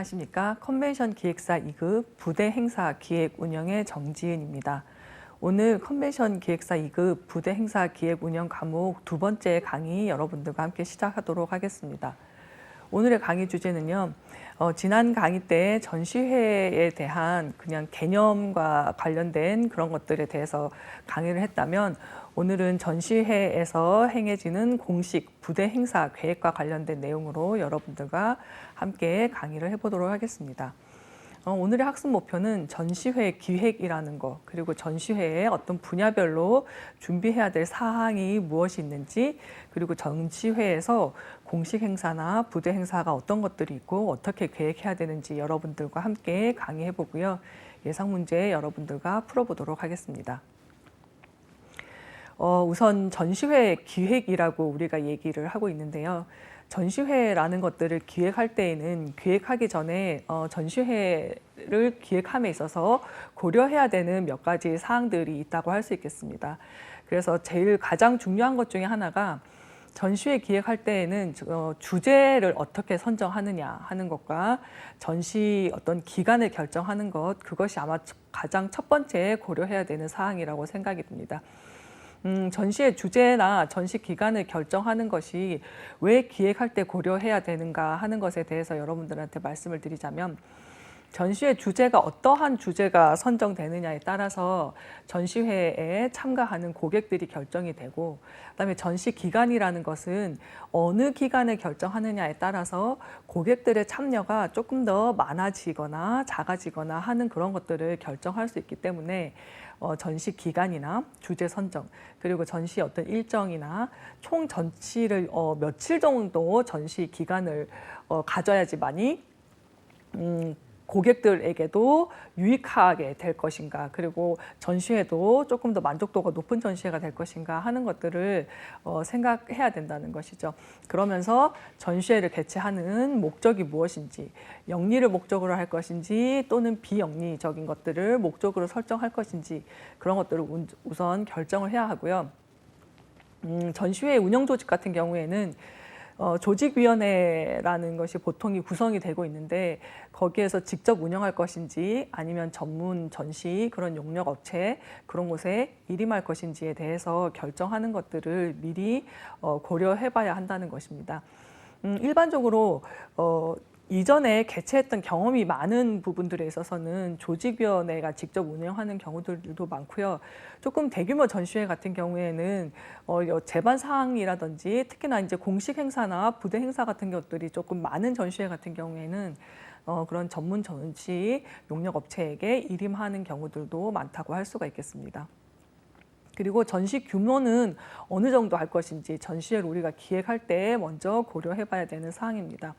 안녕하십니까. 컨벤션 기획사 2급 부대 행사 기획 운영의 정지은입니다. 오늘 컨벤션 기획사 2급 부대 행사 기획 운영 과목 두 번째 강의 여러분들과 함께 시작하도록 하겠습니다. 오늘의 강의 주제는요. 지난 강의 때 전시회에 대한 그냥 개념과 관련된 그런 것들에 대해서 강의를 했다면 오늘은 전시회에서 행해지는 공식 부대 행사 계획과 관련된 내용으로 여러분들과 함께 강의를 해보도록 하겠습니다. 오늘의 학습 목표는 전시회 기획이라는 것, 그리고 전시회에 어떤 분야별로 준비해야 될 사항이 무엇이 있는지, 그리고 전시회에서 공식 행사나 부대 행사가 어떤 것들이 있고 어떻게 계획해야 되는지 여러분들과 함께 강의해 보고요. 예상 문제 여러분들과 풀어보도록 하겠습니다. 우선 전시회 기획이라고 우리가 얘기를 하고 있는데요. 전시회라는 것들을 기획할 때에는 기획하기 전에 전시회를 기획함에 있어서 고려해야 되는 몇 가지 사항들이 있다고 할 수 있겠습니다. 그래서 가장 중요한 것 중에 하나가 전시회 기획할 때에는 주제를 어떻게 선정하느냐 하는 것과 전시 어떤 기간을 결정하는 것, 그것이 아마 가장 첫 번째 고려해야 되는 사항이라고 생각이 듭니다. 전시의 주제나 전시 기간을 결정하는 것이 왜 기획할 때 고려해야 되는가 하는 것에 대해서 여러분들한테 말씀을 드리자면, 전시회 주제가 어떠한 주제가 선정되느냐에 따라서 전시회에 참가하는 고객들이 결정이 되고, 그다음에 전시 기간이라는 것은 어느 기간을 결정하느냐에 따라서 고객들의 참여가 조금 더 많아지거나 작아지거나 하는 그런 것들을 결정할 수 있기 때문에 전시 기간이나 주제 선정, 그리고 전시 어떤 일정이나 총 전시를 며칠 정도 전시 기간을 가져야지만이 고객들에게도 유익하게 될 것인가, 그리고 전시회도 조금 더 만족도가 높은 전시회가 될 것인가 하는 것들을 생각해야 된다는 것이죠. 그러면서 전시회를 개최하는 목적이 무엇인지, 영리를 목적으로 할 것인지 또는 비영리적인 것들을 목적으로 설정할 것인지, 그런 것들을 우선 결정을 해야 하고요. 전시회 운영 조직 같은 경우에는 조직위원회라는 것이 보통이 구성이 되고 있는데, 거기에서 직접 운영할 것인지 아니면 전문 전시 그런 용역 업체 그런 곳에 일임할 것인지에 대해서 결정하는 것들을 미리 고려해 봐야 한다는 것입니다. 일반적으로 이전에 개최했던 경험이 많은 부분들에 있어서는 조직위원회가 직접 운영하는 경우들도 많고요. 조금 대규모 전시회 같은 경우에는 제반 사항이라든지 특히나 이제 공식 행사나 부대 행사 같은 것들이 조금 많은 전시회 같은 경우에는 그런 전문 전시 용역 업체에게 일임하는 경우들도 많다고 할 수가 있겠습니다. 그리고 전시 규모는 어느 정도 할 것인지 전시회를 우리가 기획할 때 먼저 고려해 봐야 되는 사항입니다.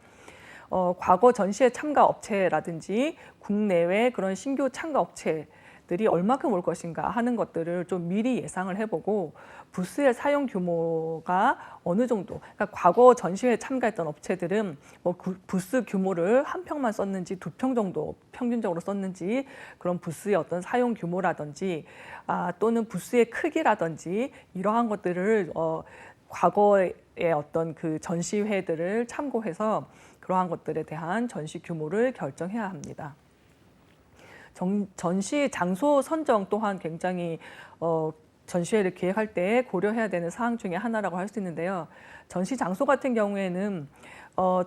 과거 전시회 참가 업체라든지 국내외 그런 신규 참가 업체들이 얼마큼 올 것인가 하는 것들을 좀 미리 예상을 해보고, 부스의 사용 규모가 어느 정도, 그러니까 과거 전시회에 참가했던 업체들은 부스 규모를 한 평만 썼는지 두 평 정도 평균적으로 썼는지, 그런 부스의 어떤 사용 규모라든지 또는 부스의 크기라든지 이러한 것들을 과거의 어떤 그 전시회들을 참고해서 그러한 것들에 대한 전시 규모를 결정해야 합니다. 전시 장소 선정 또한 굉장히 전시회를 기획할 때 고려해야 되는 사항 중에 하나라고 할 수 있는데요. 전시 장소 같은 경우에는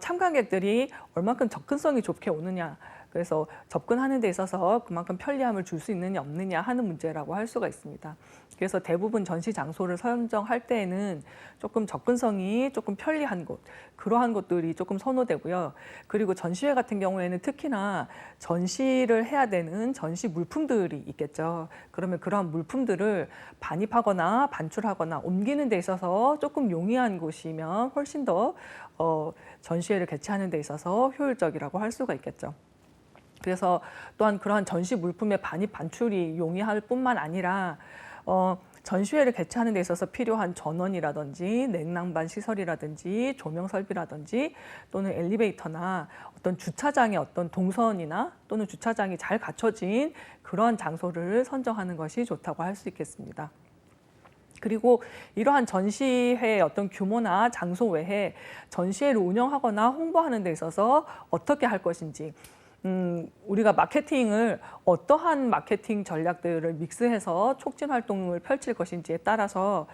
참관객들이 얼마큼 접근성이 좋게 오느냐, 그래서 접근하는 데 있어서 그만큼 편리함을 줄 수 있느냐 없느냐 하는 문제라고 할 수가 있습니다. 그래서 대부분 전시 장소를 선정할 때에는 조금 접근성이 조금 편리한 곳, 그러한 곳들이 조금 선호되고요. 그리고 전시회 같은 경우에는 특히나 전시를 해야 되는 전시 물품들이 있겠죠. 그러면 그러한 물품들을 반입하거나 반출하거나 옮기는 데 있어서 조금 용이한 곳이면 훨씬 더 전시회를 개최하는 데 있어서 효율적이라고 할 수가 있겠죠. 그래서 또한 그러한 전시 물품의 반입 반출이 용이할 뿐만 아니라 전시회를 개최하는 데 있어서 필요한 전원이라든지 냉난방 시설이라든지 조명 설비라든지 또는 엘리베이터나 어떤 주차장의 어떤 동선이나 또는 주차장이 잘 갖춰진 그런 장소를 선정하는 것이 좋다고 할 수 있겠습니다. 그리고 이러한 전시회의 어떤 규모나 장소 외에 전시회를 운영하거나 홍보하는 데 있어서 어떻게 할 것인지, 우리가 마케팅을 어떠한 마케팅 전략들을 믹스해서 촉진 활동을 펼칠 것인지에 따라서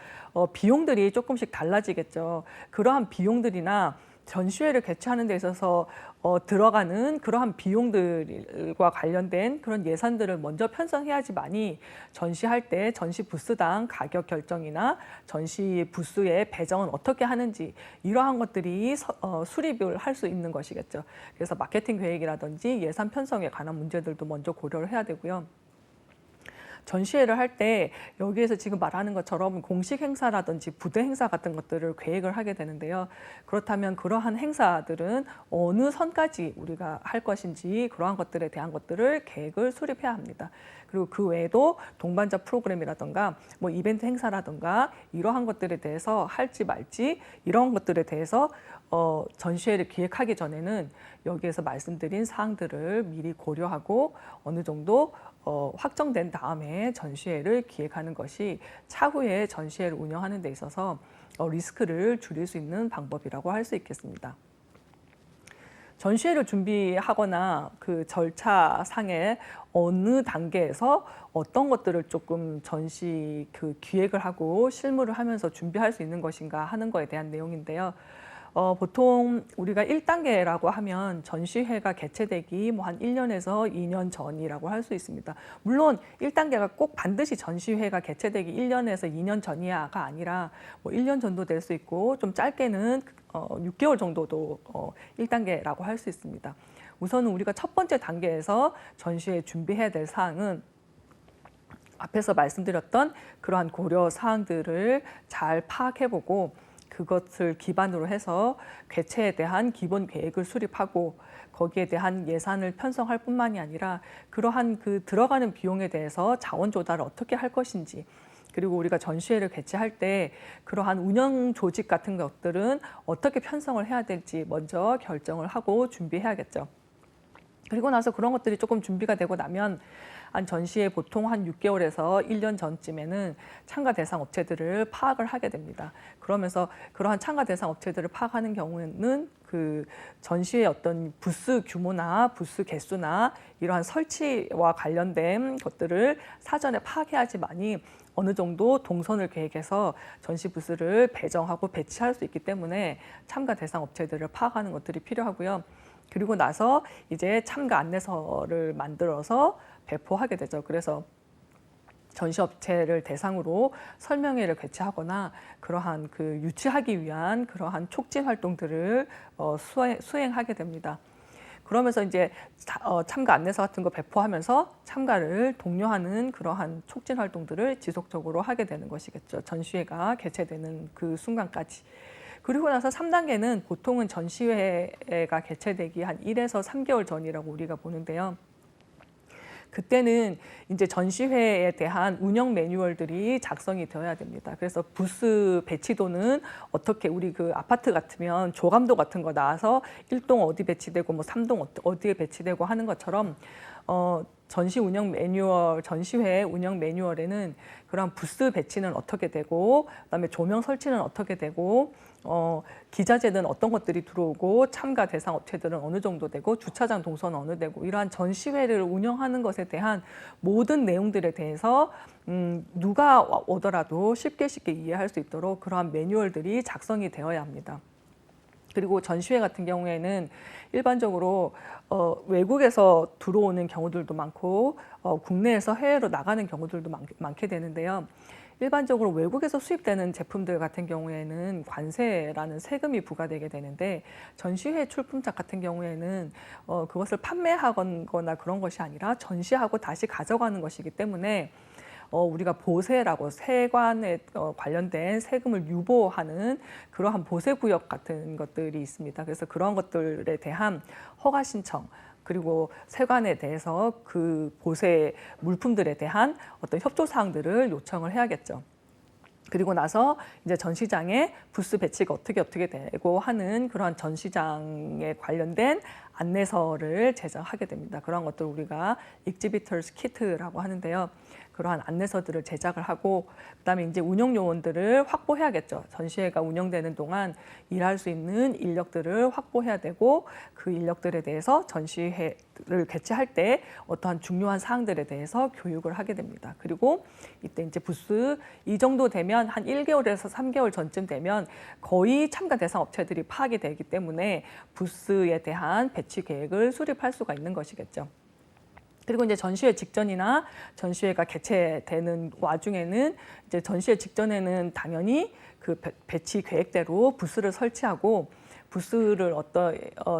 비용들이 조금씩 달라지겠죠. 그러한 비용들이나 전시회를 개최하는 데 있어서 들어가는 그러한 비용들과 관련된 그런 예산들을 먼저 편성해야지만이 전시할 때 전시 부스당 가격 결정이나 전시 부스의 배정은 어떻게 하는지 이러한 것들이 수립을 할 수 있는 것이겠죠. 그래서 마케팅 계획이라든지 예산 편성에 관한 문제들도 먼저 고려를 해야 되고요. 전시회를 할 때 여기에서 지금 말하는 것처럼 공식 행사라든지 부대 행사 같은 것들을 계획을 하게 되는데요. 그렇다면 그러한 행사들은 어느 선까지 우리가 할 것인지 그러한 것들에 대한 것들을 계획을 수립해야 합니다. 그리고 그 외에도 동반자 프로그램이라든가 뭐 이벤트 행사라든가 이러한 것들에 대해서 할지 말지 이런 것들에 대해서 전시회를 기획하기 전에는 여기에서 말씀드린 사항들을 미리 고려하고 어느 정도 확정된 다음에 전시회를 기획하는 것이 차후에 전시회를 운영하는 데 있어서 리스크를 줄일 수 있는 방법이라고 할 수 있겠습니다. 전시회를 준비하거나 그 절차상의 어느 단계에서 어떤 것들을 조금 전시 그 기획을 하고 실무를 하면서 준비할 수 있는 것인가 하는 거에 대한 내용인데요. 보통 우리가 1단계라고 하면 전시회가 개최되기 뭐 한 1년에서 2년 전이라고 할 수 있습니다. 물론 1단계가 꼭 반드시 전시회가 개최되기 1년에서 2년 전이야가 아니라 뭐 1년 전도 될 수 있고 좀 짧게는 6개월 정도도 1단계라고 할 수 있습니다. 우선은 우리가 첫 번째 단계에서 전시회 준비해야 될 사항은 앞에서 말씀드렸던 그러한 고려 사항들을 잘 파악해보고 그것을 기반으로 해서 개최에 대한 기본 계획을 수립하고 거기에 대한 예산을 편성할 뿐만이 아니라 그러한 그 들어가는 비용에 대해서 자원 조달을 어떻게 할 것인지, 그리고 우리가 전시회를 개최할 때 그러한 운영 조직 같은 것들은 어떻게 편성을 해야 될지 먼저 결정을 하고 준비해야겠죠. 그리고 나서 그런 것들이 조금 준비가 되고 나면 한 전시회 보통 한 6개월에서 1년 전쯤에는 참가 대상 업체들을 파악을 하게 됩니다. 그러면서 그러한 참가 대상 업체들을 파악하는 경우에는 그 전시회 어떤 부스 규모나 부스 개수나 이러한 설치와 관련된 것들을 사전에 파악해야지만이 어느 정도 동선을 계획해서 전시 부스를 배정하고 배치할 수 있기 때문에 참가 대상 업체들을 파악하는 것들이 필요하고요. 그리고 나서 이제 참가 안내서를 만들어서 배포하게 되죠. 그래서 전시업체를 대상으로 설명회를 개최하거나 그러한 그 유치하기 위한 그러한 촉진 활동들을 수행하게 됩니다. 그러면서 이제 참가 안내서 같은 거 배포하면서 참가를 독려하는 그러한 촉진 활동들을 지속적으로 하게 되는 것이겠죠. 전시회가 개최되는 그 순간까지. 그리고 나서 3단계는 보통은 전시회가 개최되기 한 1에서 3개월 전이라고 우리가 보는데요. 그때는 이제 전시회에 대한 운영 매뉴얼들이 작성이 되어야 됩니다. 그래서 부스 배치도는 어떻게 우리 그 아파트 같으면 조감도 같은 거 나와서 1동 어디 배치되고 뭐 3동 어디에 배치되고 하는 것처럼 전시 운영 매뉴얼, 전시회 운영 매뉴얼에는 그런 부스 배치는 어떻게 되고 그다음에 조명 설치는 어떻게 되고 기자재는 어떤 것들이 들어오고 참가 대상 업체들은 어느 정도 되고 주차장 동선은 어느 되고 이러한 전시회를 운영하는 것에 대한 모든 내용들에 대해서 누가 오더라도 쉽게 이해할 수 있도록 그러한 매뉴얼들이 작성이 되어야 합니다. 그리고 전시회 같은 경우에는 일반적으로 외국에서 들어오는 경우들도 많고 국내에서 해외로 나가는 경우들도 많게 되는데요. 일반적으로 외국에서 수입되는 제품들 같은 경우에는 관세라는 세금이 부과되게 되는데 전시회 출품작 같은 경우에는 그것을 판매하거나 그런 것이 아니라 전시하고 다시 가져가는 것이기 때문에 우리가 보세라고 세관에 관련된 세금을 유보하는 그러한 보세구역 같은 것들이 있습니다. 그래서 그런 것들에 대한 허가 신청 그리고 세관에 대해서 그 보세 물품들에 대한 어떤 협조 사항들을 요청을 해야겠죠. 그리고 나서 이제 전시장에 부스 배치가 어떻게 되고 하는 그런 전시장에 관련된 안내서를 제작하게 됩니다. 그런 것들 우리가 exhibitors kit라고 하는데요. 그러한 안내서들을 제작을 하고 그다음에 이제 운영 요원들을 확보해야겠죠. 전시회가 운영되는 동안 일할 수 있는 인력들을 확보해야 되고 그 인력들에 대해서 전시회를 개최할 때 어떠한 중요한 사항들에 대해서 교육을 하게 됩니다. 그리고 이때 이제 부스 이 정도 되면 한 1개월에서 3개월 전쯤 되면 거의 참가 대상 업체들이 파악이 되기 때문에 부스에 대한 배치 계획을 수립할 수가 있는 것이겠죠. 그리고 이제 전시회 직전이나 전시회가 개최되는 와중에는 이제 전시회 직전에는 당연히 그 배치 계획대로 부스를 설치하고 부스를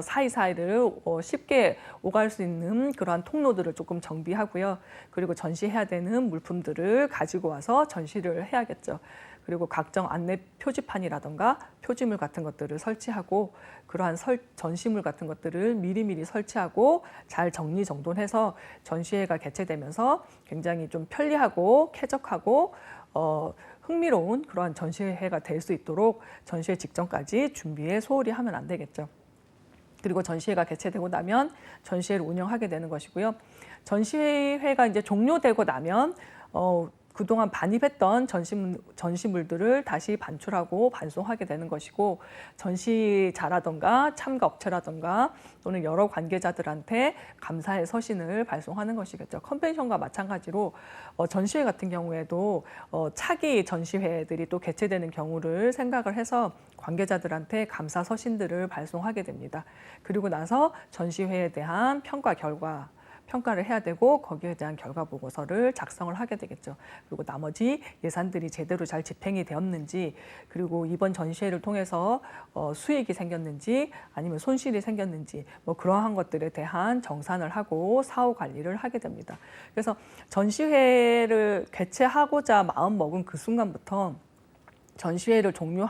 사이사이를 쉽게 오갈 수 있는 그러한 통로들을 조금 정비하고요. 그리고 전시해야 되는 물품들을 가지고 와서 전시를 해야겠죠. 그리고 각종 안내 표지판이라던가 표지물 같은 것들을 설치하고 그러한 전시물 같은 것들을 미리미리 설치하고 잘 정리정돈해서 전시회가 개최되면서 굉장히 좀 편리하고 쾌적하고 흥미로운 그러한 전시회가 될 수 있도록 전시회 직전까지 준비에 소홀히 하면 안 되겠죠. 그리고 전시회가 개최되고 나면 전시회를 운영하게 되는 것이고요. 전시회가 이제 종료되고 나면 그동안 반입했던 전시물들을 다시 반출하고 반송하게 되는 것이고 전시자라던가 참가 업체라던가 또는 여러 관계자들한테 감사의 서신을 발송하는 것이겠죠. 컨벤션과 마찬가지로 전시회 같은 경우에도 차기 전시회들이 또 개최되는 경우를 생각을 해서 관계자들한테 감사 서신들을 발송하게 됩니다. 그리고 나서 전시회에 대한 평가를 해야 되고 거기에 대한 결과 보고서를 작성을 하게 되겠죠. 그리고 나머지 예산들이 제대로 잘 집행이 되었는지 그리고 이번 전시회를 통해서 수익이 생겼는지 아니면 손실이 생겼는지 뭐 그러한 것들에 대한 정산을 하고 사후 관리를 하게 됩니다. 그래서 전시회를 개최하고자 마음먹은 그 순간부터 전시회를 종료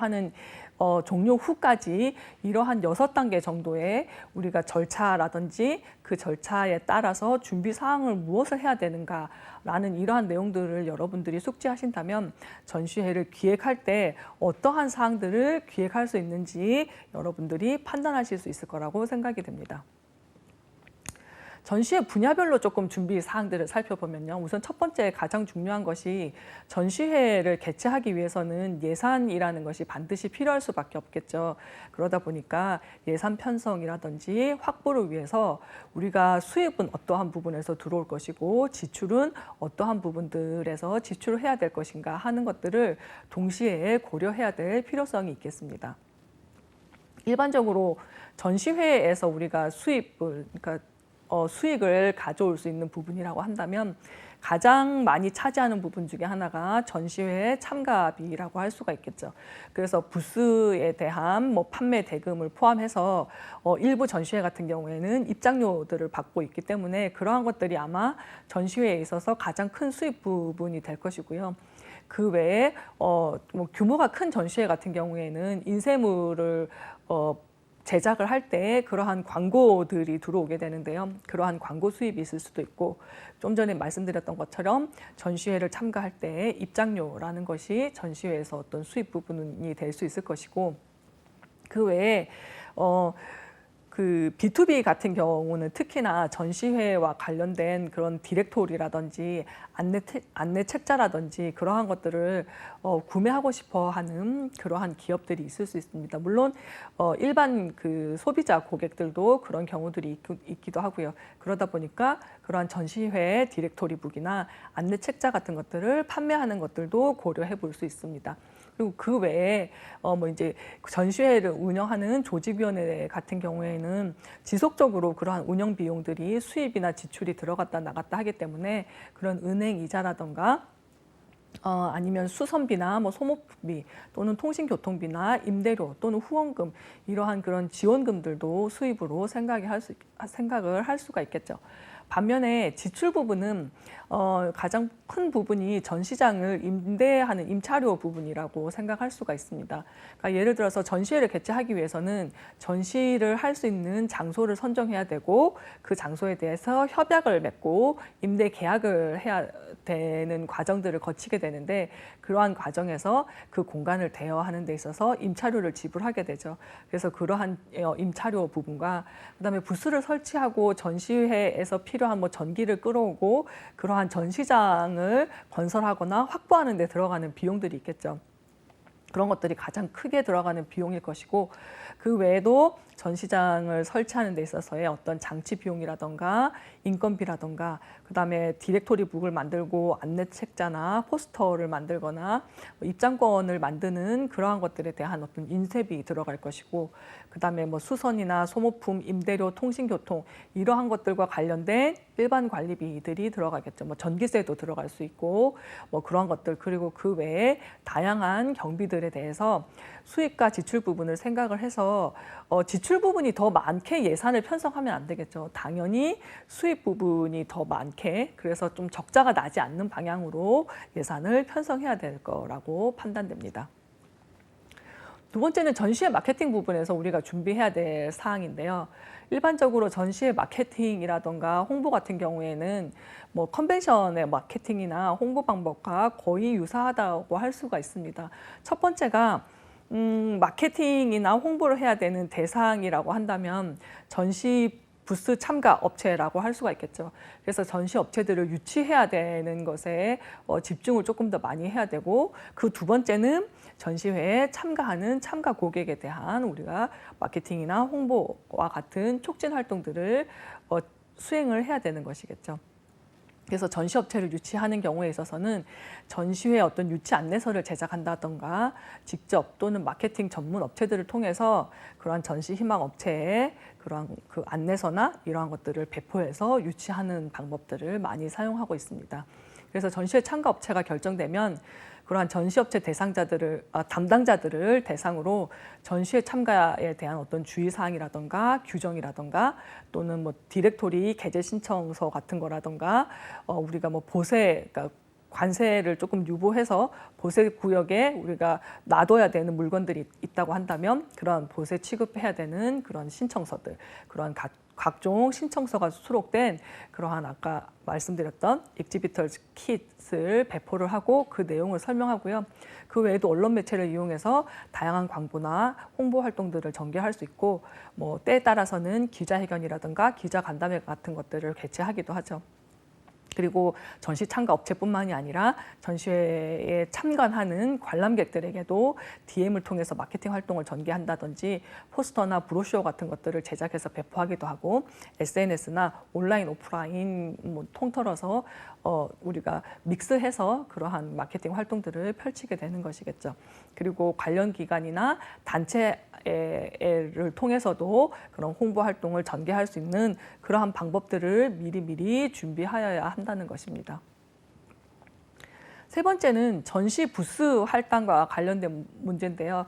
후까지 이러한 6단계 정도의 우리가 절차라든지 그 절차에 따라서 준비 사항을 무엇을 해야 되는가라는 이러한 내용들을 여러분들이 숙지하신다면 전시회를 기획할 때 어떠한 사항들을 기획할 수 있는지 여러분들이 판단하실 수 있을 거라고 생각이 됩니다. 전시회 분야별로 조금 준비 사항들을 살펴보면요. 우선 첫 번째 가장 중요한 것이 전시회를 개최하기 위해서는 예산이라는 것이 반드시 필요할 수밖에 없겠죠. 그러다 보니까 예산 편성이라든지 확보를 위해서 우리가 수입은 어떠한 부분에서 들어올 것이고 지출은 어떠한 부분들에서 지출을 해야 될 것인가 하는 것들을 동시에 고려해야 될 필요성이 있겠습니다. 일반적으로 전시회에서 우리가 수익을 가져올 수 있는 부분이라고 한다면 가장 많이 차지하는 부분 중에 하나가 전시회 참가비라고 할 수가 있겠죠. 그래서 부스에 대한 판매 대금을 포함해서 일부 전시회 같은 경우에는 입장료들을 받고 있기 때문에 그러한 것들이 아마 전시회에 있어서 가장 큰 수입 부분이 될 것이고요. 그 외에 규모가 큰 전시회 같은 경우에는 인쇄물을 제작을 할 때 그러한 광고들이 들어오게 되는데요. 그러한 광고 수입이 있을 수도 있고 좀 전에 말씀드렸던 것처럼 전시회를 참가할 때 입장료라는 것이 전시회에서 어떤 수입 부분이 될 수 있을 것이고 그 외에 그 B2B 같은 경우는 특히나 전시회와 관련된 그런 디렉토리라든지 안내 책자라든지 그러한 것들을 구매하고 싶어 하는 그러한 기업들이 있을 수 있습니다. 물론 일반 그 소비자 고객들도 그런 경우들이 있기도 하고요. 그러다 보니까 그러한 전시회 디렉토리북이나 안내 책자 같은 것들을 판매하는 것들도 고려해 볼 수 있습니다. 그리고 그 외에 이제 전시회를 운영하는 조직위원회 같은 경우에는 지속적으로 그러한 운영 비용들이 수입이나 지출이 들어갔다 나갔다 하기 때문에 그런 은행 이자라던가 아니면 수선비나 소모비 또는 통신교통비나 임대료 또는 후원금 이러한 그런 지원금들도 수입으로 생각을 할 수가 있겠죠. 반면에 지출 부분은 가장 큰 부분이 전시장을 임대하는 임차료 부분이라고 생각할 수가 있습니다. 그러니까 예를 들어서 전시회를 개최하기 위해서는 전시를 할 수 있는 장소를 선정해야 되고 그 장소에 대해서 협약을 맺고 임대 계약을 해야 되는 과정들을 거치게 되는데 그러한 과정에서 그 공간을 대여하는 데 있어서 임차료를 지불하게 되죠. 그래서 그러한 임차료 부분과 그다음에 부스를 설치하고 전시회에서 필요한 뭐 전기를 끌어오고 그러한 전시장을 건설하거나 확보하는 데 들어가는 비용들이 있겠죠. 그런 것들이 가장 크게 들어가는 비용일 것이고 그 외에도 전시장을 설치하는 데 있어서의 어떤 장치 비용이라던가 인건비라던가 그다음에 디렉토리북을 만들고 안내책자나 포스터를 만들거나 입장권을 만드는 그러한 것들에 대한 어떤 인쇄비 들어갈 것이고 그다음에 뭐 수선이나 소모품, 임대료, 통신교통 이러한 것들과 관련된 일반 관리비들이 들어가겠죠. 뭐 전기세도 들어갈 수 있고 뭐 그러한 것들 그리고 그 외에 다양한 경비들에 대해서 수입과 지출 부분을 생각을 해서 지출 부분이 더 많게 예산을 편성하면 안 되겠죠. 당연히 수입 부분이 더 많게 그래서 좀 적자가 나지 않는 방향으로 예산을 편성해야 될 거라고 판단됩니다. 두 번째는 전시회 마케팅 부분에서 우리가 준비해야 될 사항인데요. 일반적으로 전시회 마케팅이라던가 홍보 같은 경우에는 뭐 컨벤션의 마케팅이나 홍보 방법과 거의 유사하다고 할 수가 있습니다. 첫 번째가 마케팅이나 홍보를 해야 되는 대상이라고 한다면 전시 부스 참가 업체라고 할 수가 있겠죠. 그래서 전시 업체들을 유치해야 되는 것에 집중을 조금 더 많이 해야 되고 그 두 번째는 전시회에 참가하는 참가 고객에 대한 우리가 마케팅이나 홍보와 같은 촉진 활동들을 수행을 해야 되는 것이겠죠. 그래서 전시업체를 유치하는 경우에 있어서는 전시회 어떤 유치 안내서를 제작한다던가 직접 또는 마케팅 전문 업체들을 통해서 그러한 전시 희망 업체에 그러한 그 안내서나 이러한 것들을 배포해서 유치하는 방법들을 많이 사용하고 있습니다. 그래서 전시회 참가 업체가 결정되면 그러한 전시업체 담당자들을 대상으로 전시회 참가에 대한 어떤 주의사항이라던가 규정이라던가 또는 뭐 디렉토리 게재 신청서 같은 거라던가 우리가 뭐 보세, 그러니까 관세를 조금 유보해서 보세 구역에 우리가 놔둬야 되는 물건들이 있다고 한다면 그런 보세 취급해야 되는 그런 신청서들, 그런 각종 신청서가 수록된 그러한 아까 말씀드렸던 익지비터 킷을 배포를 하고 그 내용을 설명하고요. 그 외에도 언론 매체를 이용해서 다양한 광고나 홍보 활동들을 전개할 수 있고 뭐 때에 따라서는 기자회견이라든가 기자간담회 같은 것들을 개최하기도 하죠. 그리고 전시 참가 업체뿐만이 아니라 전시회에 참관하는 관람객들에게도 DM을 통해서 마케팅 활동을 전개한다든지 포스터나 브로셔 같은 것들을 제작해서 배포하기도 하고 SNS나 온라인, 오프라인 통틀어서 우리가 믹스해서 그러한 마케팅 활동들을 펼치게 되는 것이겠죠. 그리고 관련 기관이나 단체를 통해서도 그런 홍보 활동을 전개할 수 있는 그러한 방법들을 미리 준비하여야 한다는 것입니다. 세 번째는 전시 부스 할당과 관련된 문제인데요.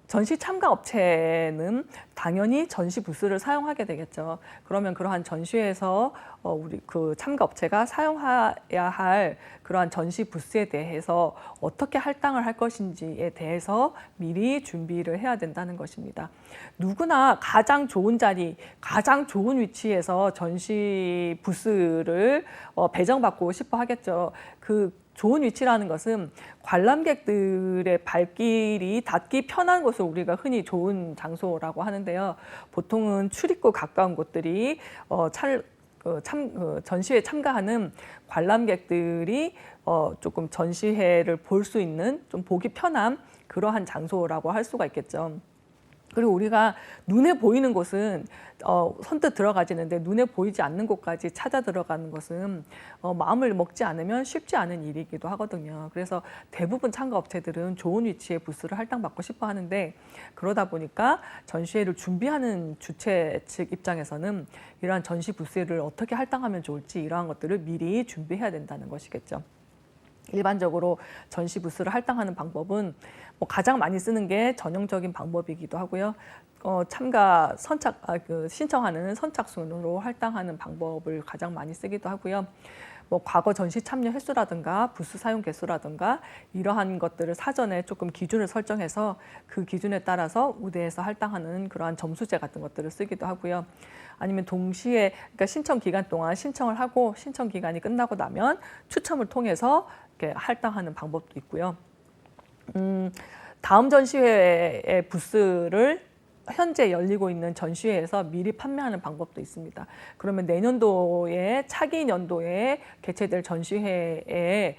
전시 참가 업체는 당연히 전시 부스를 사용하게 되겠죠. 그러면 그러한 전시회에서 우리 그 참가 업체가 사용해야 할 그러한 전시 부스에 대해서 어떻게 할당을 할 것인지에 대해서 미리 준비를 해야 된다는 것입니다. 누구나 가장 좋은 자리, 가장 좋은 위치에서 전시 부스를 배정받고 싶어 하겠죠. 그 좋은 위치라는 것은 관람객들의 발길이 닿기 편한 곳을 우리가 흔히 좋은 장소라고 하는데요. 보통은 출입구 가까운 곳들이 전시회에 참가하는 관람객들이 조금 전시회를 볼 수 있는 좀 보기 편한 그러한 장소라고 할 수가 있겠죠. 그리고 우리가 눈에 보이는 곳은 선뜻 들어가지는데 눈에 보이지 않는 곳까지 찾아 들어가는 것은 마음을 먹지 않으면 쉽지 않은 일이기도 하거든요. 그래서 대부분 참가 업체들은 좋은 위치에 부스를 할당받고 싶어 하는데 그러다 보니까 전시회를 준비하는 주최 측 입장에서는 이러한 전시 부스를 어떻게 할당하면 좋을지 이러한 것들을 미리 준비해야 된다는 것이겠죠. 일반적으로 전시 부스를 할당하는 방법은 뭐 가장 많이 쓰는 게 전형적인 방법이기도 하고요. 신청하는 선착순으로 할당하는 방법을 가장 많이 쓰기도 하고요. 뭐 과거 전시 참여 횟수라든가 부스 사용 개수라든가 이러한 것들을 사전에 조금 기준을 설정해서 그 기준에 따라서 무대에서 할당하는 그러한 점수제 같은 것들을 쓰기도 하고요. 아니면 동시에 그러니까 신청 기간 동안 신청을 하고 신청 기간이 끝나고 나면 추첨을 통해서 이렇게 할당하는 방법도 있고요. 다음 전시회의 부스를 현재 열리고 있는 전시회에서 미리 판매하는 방법도 있습니다. 그러면 내년도에 차기 연도에 개최될 전시회에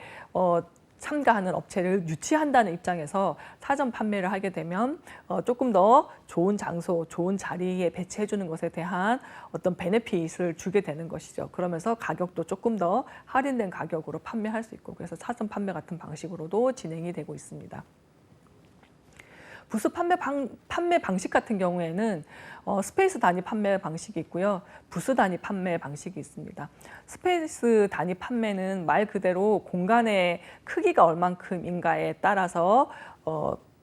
참가하는 업체를 유치한다는 입장에서 사전 판매를 하게 되면 조금 더 좋은 장소, 좋은 자리에 배치해 주는 것에 대한 어떤 베네핏을 주게 되는 것이죠. 그러면서 가격도 조금 더 할인된 가격으로 판매할 수 있고, 그래서 사전 판매 같은 방식으로도 진행이 되고 있습니다. 부스 판매 방식 같은 경우에는 스페이스 단위 판매 방식이 있고요. 부스 단위 판매 방식이 있습니다. 스페이스 단위 판매는 말 그대로 공간의 크기가 얼만큼인가에 따라서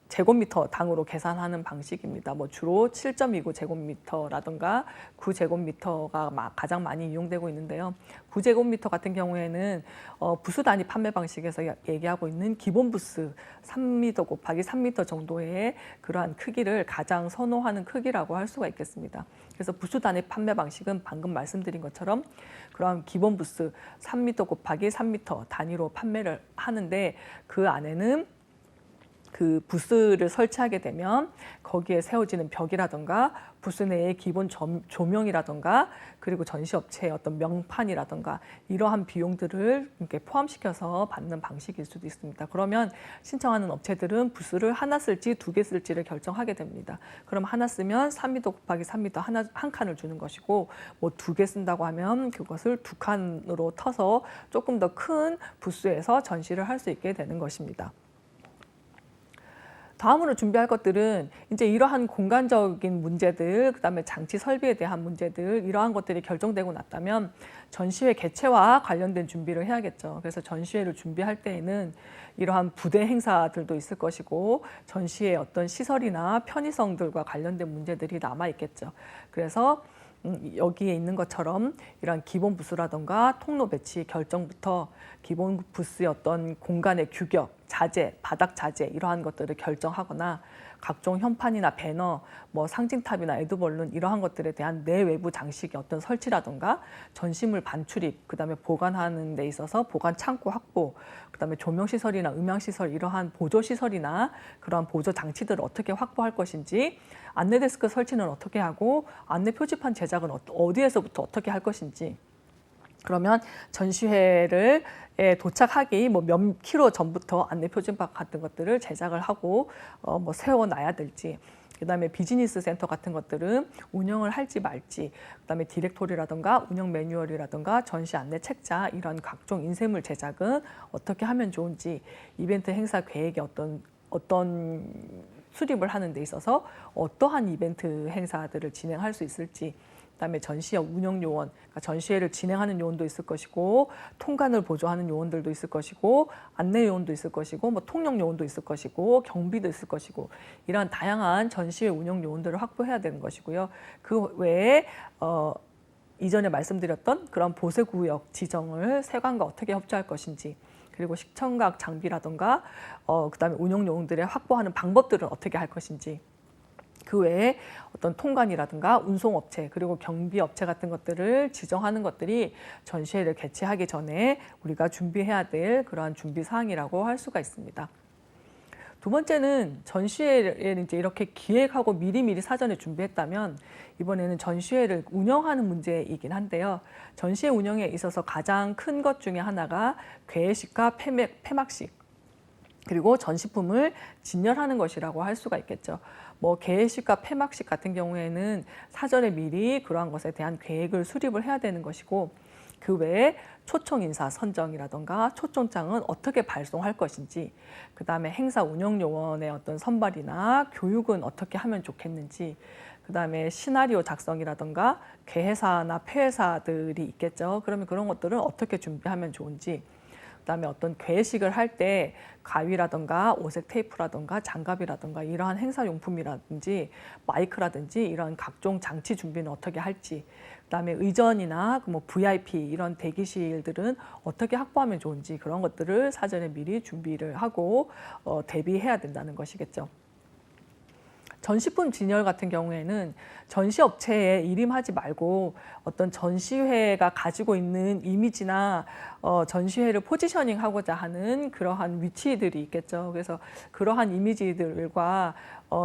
제곱미터 당으로 계산하는 방식입니다. 뭐 주로 7.29 제곱미터라든가 9제곱미터가 가장 많이 이용되고 있는데요. 9제곱미터 같은 경우에는 부스 단위 판매 방식에서 얘기하고 있는 기본 부스 3m 곱하기 3m 정도의 그러한 크기를 가장 선호하는 크기라고 할 수가 있겠습니다. 그래서 부스 단위 판매 방식은 방금 말씀드린 것처럼 그러한 기본 부스 3m 곱하기 3m 단위로 판매를 하는데, 그 안에는 그 부스를 설치하게 되면 거기에 세워지는 벽이라든가 부스 내의 기본 조명이라든가 그리고 전시업체의 어떤 명판이라든가 이러한 비용들을 이렇게 포함시켜서 받는 방식일 수도 있습니다. 그러면 신청하는 업체들은 부스를 하나 쓸지 두 개 쓸지를 결정하게 됩니다. 그럼 하나 쓰면 3m 곱하기 3m 한 칸을 주는 것이고, 뭐 두 개 쓴다고 하면 그것을 두 칸으로 터서 조금 더 큰 부스에서 전시를 할 수 있게 되는 것입니다. 다음으로 준비할 것들은 이제 이러한 공간적인 문제들, 그다음에 장치 설비에 대한 문제들, 이러한 것들이 결정되고 났다면 전시회 개최와 관련된 준비를 해야겠죠. 그래서 전시회를 준비할 때에는 이러한 부대 행사들도 있을 것이고 전시회 어떤 시설이나 편의성들과 관련된 문제들이 남아 있겠죠. 그래서 여기에 있는 것처럼 이런 기본 부스라든가 통로 배치 결정부터 기본 부스의 어떤 공간의 규격, 자재, 바닥 자재 이러한 것들을 결정하거나 각종 현판이나 배너, 뭐 상징탑이나 에드벌룬 이러한 것들에 대한 내외부 장식의 어떤 설치라든가 전시물 반출입, 그다음에 보관하는 데 있어서 보관 창고 확보, 그다음에 조명 시설이나 음향 시설 이러한 보조 시설이나 그러한 보조 장치들을 어떻게 확보할 것인지, 안내 데스크 설치는 어떻게 하고 안내 표지판 제작은 어디에서부터 어떻게 할 것인지, 그러면 전시회를 도착하기 뭐 몇 킬로 전부터 안내 표지판 같은 것들을 제작을 하고 뭐 세워놔야 될지, 그다음에 비즈니스 센터 같은 것들은 운영을 할지 말지, 그다음에 디렉토리라든가 운영 매뉴얼이라든가 전시 안내 책자 이런 각종 인쇄물 제작은 어떻게 하면 좋은지, 이벤트 행사 계획에 어떤 수립을 하는 데 있어서 어떠한 이벤트 행사들을 진행할 수 있을지, 그다음에 전시회 운영 요원, 그러니까 전시회를 진행하는 요원도 있을 것이고 통관을 보조하는 요원들도 있을 것이고 안내 요원도 있을 것이고 뭐 통역 요원도 있을 것이고 경비도 있을 것이고 이러한 다양한 전시회 운영 요원들을 확보해야 되는 것이고요. 그 외에 이전에 말씀드렸던 그런 보세구역 지정을 세관과 어떻게 협조할 것인지, 그리고 시청각 장비라든가 그다음에 운영 요원들의 확보하는 방법들을 어떻게 할 것인지, 그 외에 어떤 통관이라든가 운송업체 그리고 경비업체 같은 것들을 지정하는 것들이 전시회를 개최하기 전에 우리가 준비해야 될 그러한 준비 사항이라고 할 수가 있습니다. 두 번째는 전시회를 이제 이렇게 기획하고 미리미리 사전에 준비했다면 이번에는 전시회를 운영하는 문제이긴 한데요. 전시회 운영에 있어서 가장 큰 것 중에 하나가 개회식과 폐막식, 그리고 전시품을 진열하는 것이라고 할 수가 있겠죠. 뭐 개회식과 폐막식 같은 경우에는 사전에 미리 그러한 것에 대한 계획을 수립을 해야 되는 것이고, 그 외에 초청 인사 선정이라든가 초청장은 어떻게 발송할 것인지, 그다음에 행사 운영 요원의 어떤 선발이나 교육은 어떻게 하면 좋겠는지, 그다음에 시나리오 작성이라든가 개회사나 폐회사들이 있겠죠. 그러면 그런 것들은 어떻게 준비하면 좋은지, 그다음에 어떤 개회식을 할 때 가위라든가 오색 테이프라든가 장갑이라든가 이러한 행사용품이라든지 마이크라든지 이런 각종 장치 준비는 어떻게 할지, 그다음에 의전이나 뭐 VIP 이런 대기실들은 어떻게 확보하면 좋은지 그런 것들을 사전에 미리 준비를 하고 대비해야 된다는 것이겠죠. 전시품 진열 같은 경우에는 전시업체에 일임하지 말고 어떤 전시회가 가지고 있는 이미지나 전시회를 포지셔닝하고자 하는 그러한 위치들이 있겠죠. 그래서 그러한 이미지들과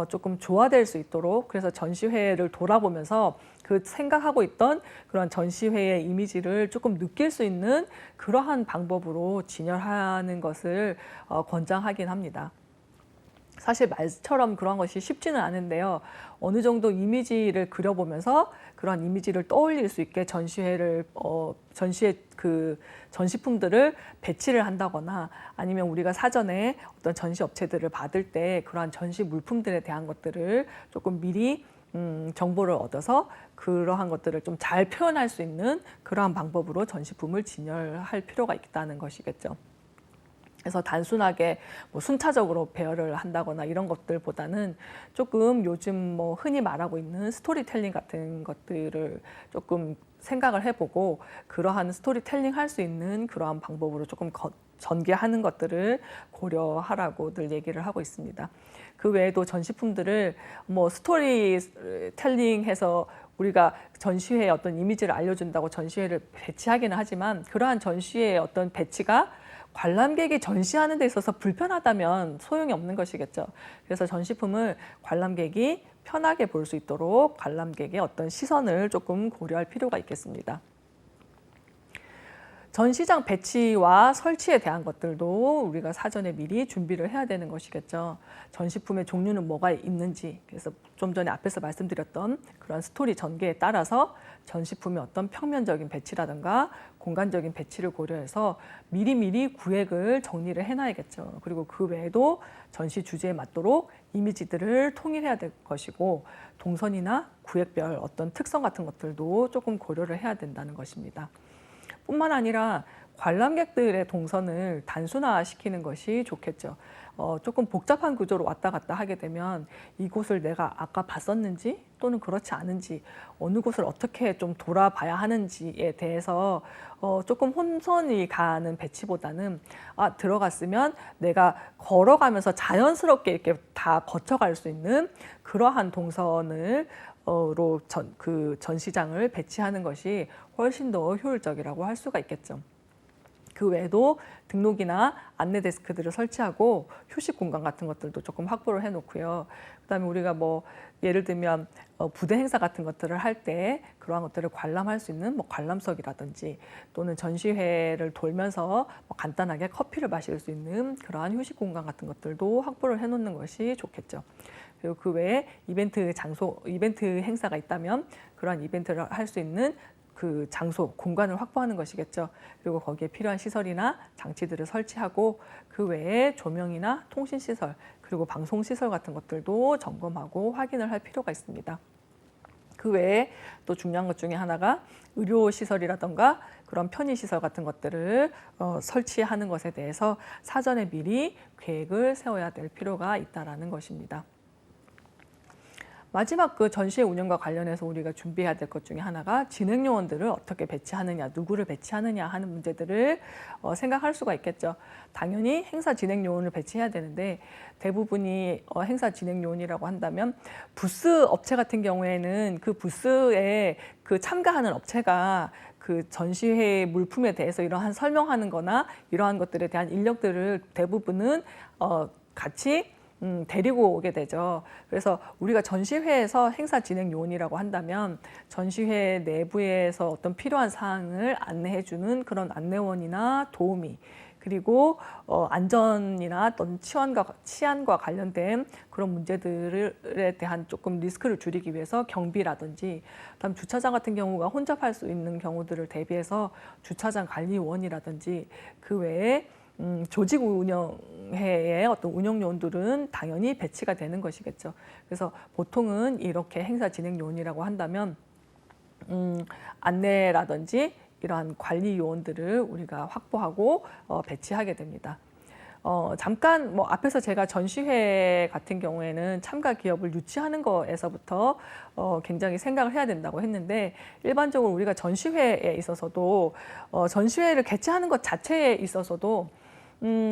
조금 조화될 수 있도록, 그래서 전시회를 돌아보면서 그 생각하고 있던 그런 전시회의 이미지를 조금 느낄 수 있는 그러한 방법으로 진열하는 것을 권장하긴 합니다. 사실 말처럼 그런 것이 쉽지는 않은데요. 어느 정도 이미지를 그려보면서 그런 이미지를 떠올릴 수 있게 전시회 그 전시품들을 배치를 한다거나, 아니면 우리가 사전에 어떤 전시 업체들을 받을 때 그러한 전시 물품들에 대한 것들을 조금 미리 정보를 얻어서 그러한 것들을 좀 잘 표현할 수 있는 그러한 방법으로 전시품을 진열할 필요가 있다는 것이겠죠. 그래서 단순하게 뭐 순차적으로 배열을 한다거나 이런 것들보다는 조금 요즘 뭐 흔히 말하고 있는 스토리텔링 같은 것들을 조금 생각을 해보고, 그러한 스토리텔링 할 수 있는 그러한 방법으로 조금 전개하는 것들을 고려하라고 늘 얘기를 하고 있습니다. 그 외에도 전시품들을 뭐 스토리텔링해서 우리가 전시회의 어떤 이미지를 알려준다고 전시회를 배치하기는 하지만, 그러한 전시회의 어떤 배치가 관람객이 전시하는 데 있어서 불편하다면 소용이 없는 것이겠죠. 그래서 전시품을 관람객이 편하게 볼 수 있도록 관람객의 어떤 시선을 조금 고려할 필요가 있겠습니다. 전시장 배치와 설치에 대한 것들도 우리가 사전에 미리 준비를 해야 되는 것이겠죠. 전시품의 종류는 뭐가 있는지, 그래서 좀 전에 앞에서 말씀드렸던 그런 스토리 전개에 따라서 전시품의 어떤 평면적인 배치라든가 공간적인 배치를 고려해서 미리미리 구획을 정리를 해놔야겠죠. 그리고 그 외에도 전시 주제에 맞도록 이미지들을 통일해야 될 것이고, 동선이나 구획별 어떤 특성 같은 것들도 조금 고려를 해야 된다는 것입니다. 뿐만 아니라 관람객들의 동선을 단순화시키는 것이 좋겠죠. 조금 복잡한 구조로 왔다 갔다 하게 되면 이곳을 내가 아까 봤었는지 또는 그렇지 않은지, 어느 곳을 어떻게 좀 돌아봐야 하는지에 대해서 조금 혼선이 가는 배치보다는 들어갔으면 내가 걸어가면서 자연스럽게 이렇게 다 거쳐갈 수 있는 그러한 동선을 그 전시장을 배치하는 것이 훨씬 더 효율적이라고 할 수가 있겠죠. 그 외에도 등록이나 안내 데스크들을 설치하고 휴식 공간 같은 것들도 조금 확보를 해놓고요. 그다음에 우리가 뭐 예를 들면 부대 행사 같은 것들을 할 때 그러한 것들을 관람할 수 있는 뭐 관람석이라든지, 또는 전시회를 돌면서 뭐 간단하게 커피를 마실 수 있는 그러한 휴식 공간 같은 것들도 확보를 해놓는 것이 좋겠죠. 그리고 그 외에 이벤트 행사가 있다면 그러한 이벤트를 할 수 있는 그 장소, 공간을 확보하는 것이겠죠. 그리고 거기에 필요한 시설이나 장치들을 설치하고, 그 외에 조명이나 통신시설, 그리고 방송시설 같은 것들도 점검하고 확인을 할 필요가 있습니다. 그 외에 또 중요한 것 중에 하나가 의료시설이라던가 그런 편의시설 같은 것들을 설치하는 것에 대해서 사전에 미리 계획을 세워야 될 필요가 있다는 것입니다. 마지막 그 전시회 운영과 관련해서 우리가 준비해야 될 것 중에 하나가 진행 요원들을 어떻게 배치하느냐, 누구를 배치하느냐 하는 문제들을 생각할 수가 있겠죠. 당연히 행사 진행 요원을 배치해야 되는데, 대부분이 행사 진행 요원이라고 한다면 부스 업체 같은 경우에는 그 부스에 그 참가하는 업체가 그 전시회 물품에 대해서 이러한 설명하는 거나 이러한 것들에 대한 인력들을 대부분은 같이 데리고 오게 되죠. 그래서 우리가 전시회에서 행사 진행 요원이라고 한다면 전시회 내부에서 어떤 필요한 사항을 안내해주는 그런 안내원이나 도우미, 그리고 안전이나 어떤 치안과 관련된 그런 문제들에 대한 조금 리스크를 줄이기 위해서 경비라든지, 그다음 주차장 같은 경우가 혼잡할 수 있는 경우들을 대비해서 주차장 관리원이라든지, 그 외에 조직 운영회의 어떤 운영 요원들은 당연히 배치가 되는 것이겠죠. 그래서 보통은 이렇게 행사 진행 요원이라고 한다면 안내라든지 이러한 관리 요원들을 우리가 확보하고 배치하게 됩니다. 잠깐 앞에서 제가 전시회 같은 경우에는 참가 기업을 유치하는 거에서부터 굉장히 생각을 해야 된다고 했는데, 일반적으로 우리가 전시회에 있어서도 전시회를 개최하는 것 자체에 있어서도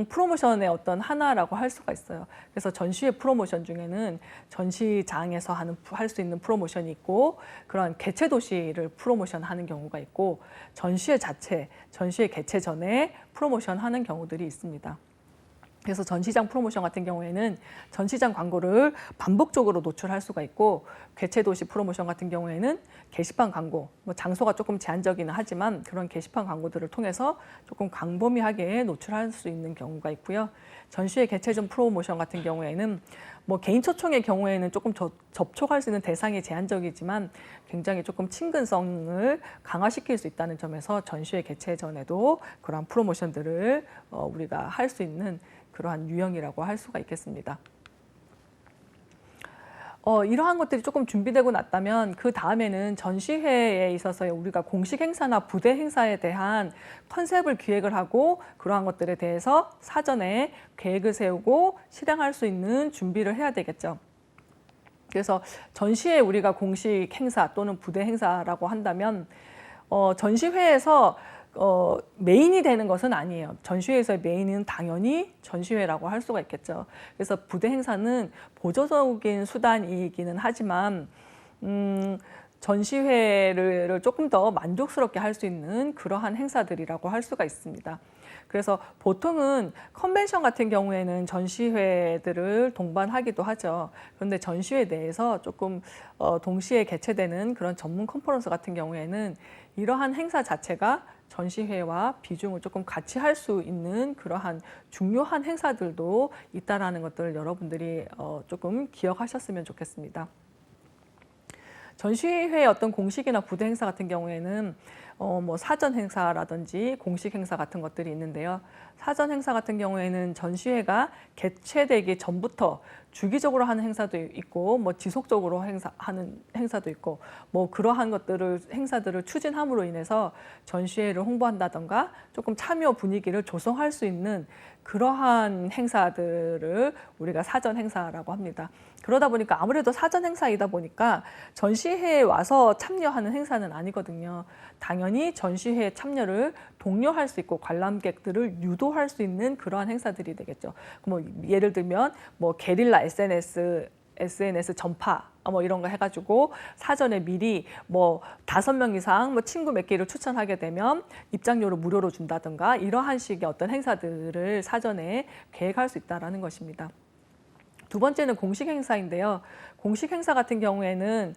프로모션의 어떤 하나라고 할 수가 있어요. 그래서 전시회 프로모션 중에는 전시장에서 할 수 있는 프로모션이 있고, 그런 개최 도시를 프로모션하는 경우가 있고, 전시회 개최 전에 프로모션하는 경우들이 있습니다. 그래서 전시장 프로모션 같은 경우에는 전시장 광고를 반복적으로 노출할 수가 있고, 개최 도시 프로모션 같은 경우에는 게시판 광고, 장소가 조금 제한적이긴 하지만 그런 게시판 광고들을 통해서 조금 광범위하게 노출할 수 있는 경우가 있고요. 전시회 개최 전 프로모션 같은 경우에는 개인 초청의 경우에는 조금 접촉할 수 있는 대상이 제한적이지만 굉장히 조금 친근성을 강화시킬 수 있다는 점에서 전시회 개최 전에도 그러한 프로모션들을 우리가 할 수 있는 그러한 유형이라고 할 수가 있겠습니다. 이러한 것들이 조금 준비되고 났다면 그 다음에는 전시회에 있어서 우리가 공식 행사나 부대 행사에 대한 컨셉을 기획을 하고, 그러한 것들에 대해서 사전에 계획을 세우고 실행할 수 있는 준비를 해야 되겠죠. 그래서 전시회 우리가 공식 행사 또는 부대 행사라고 한다면 전시회에서 메인이 되는 것은 아니에요. 전시회에서의 메인은 당연히 전시회라고 할 수가 있겠죠. 그래서 부대 행사는 보조적인 수단이기는 하지만 전시회를 조금 더 만족스럽게 할 수 있는 그러한 행사들이라고 할 수가 있습니다. 그래서 보통은 컨벤션 같은 경우에는 전시회들을 동반하기도 하죠. 그런데 전시회 내에서 조금 동시에 개최되는 그런 전문 컨퍼런스 같은 경우에는 이러한 행사 자체가 전시회와 비중을 조금 같이 할 수 있는 그러한 중요한 행사들도 있다라는 것들을 여러분들이 조금 기억하셨으면 좋겠습니다. 전시회의 어떤 공식이나 부대 행사 같은 경우에는 사전 행사라든지 공식 행사 같은 것들이 있는데요. 사전 행사 같은 경우에는 전시회가 개최되기 전부터 주기적으로 하는 행사도 있고, 지속적으로 하는 행사도 있고, 그러한 행사들을 추진함으로 인해서 전시회를 홍보한다던가 조금 참여 분위기를 조성할 수 있는 그러한 행사들을 우리가 사전 행사라고 합니다. 그러다 보니까 아무래도 사전 행사이다 보니까 전시회에 와서 참여하는 행사는 아니거든요. 당연히 전시회 참여를 독려할 수 있고 관람객들을 유도할 수 있는 그러한 행사들이 되겠죠. 예를 들면 게릴라 SNS 전파 이런 거 해가지고 사전에 미리 5명 이상 친구 몇 개를 추천하게 되면 입장료를 무료로 준다든가, 이러한 식의 어떤 행사들을 사전에 계획할 수 있다는 것입니다. 두 번째는 공식 행사인데요. 공식 행사 같은 경우에는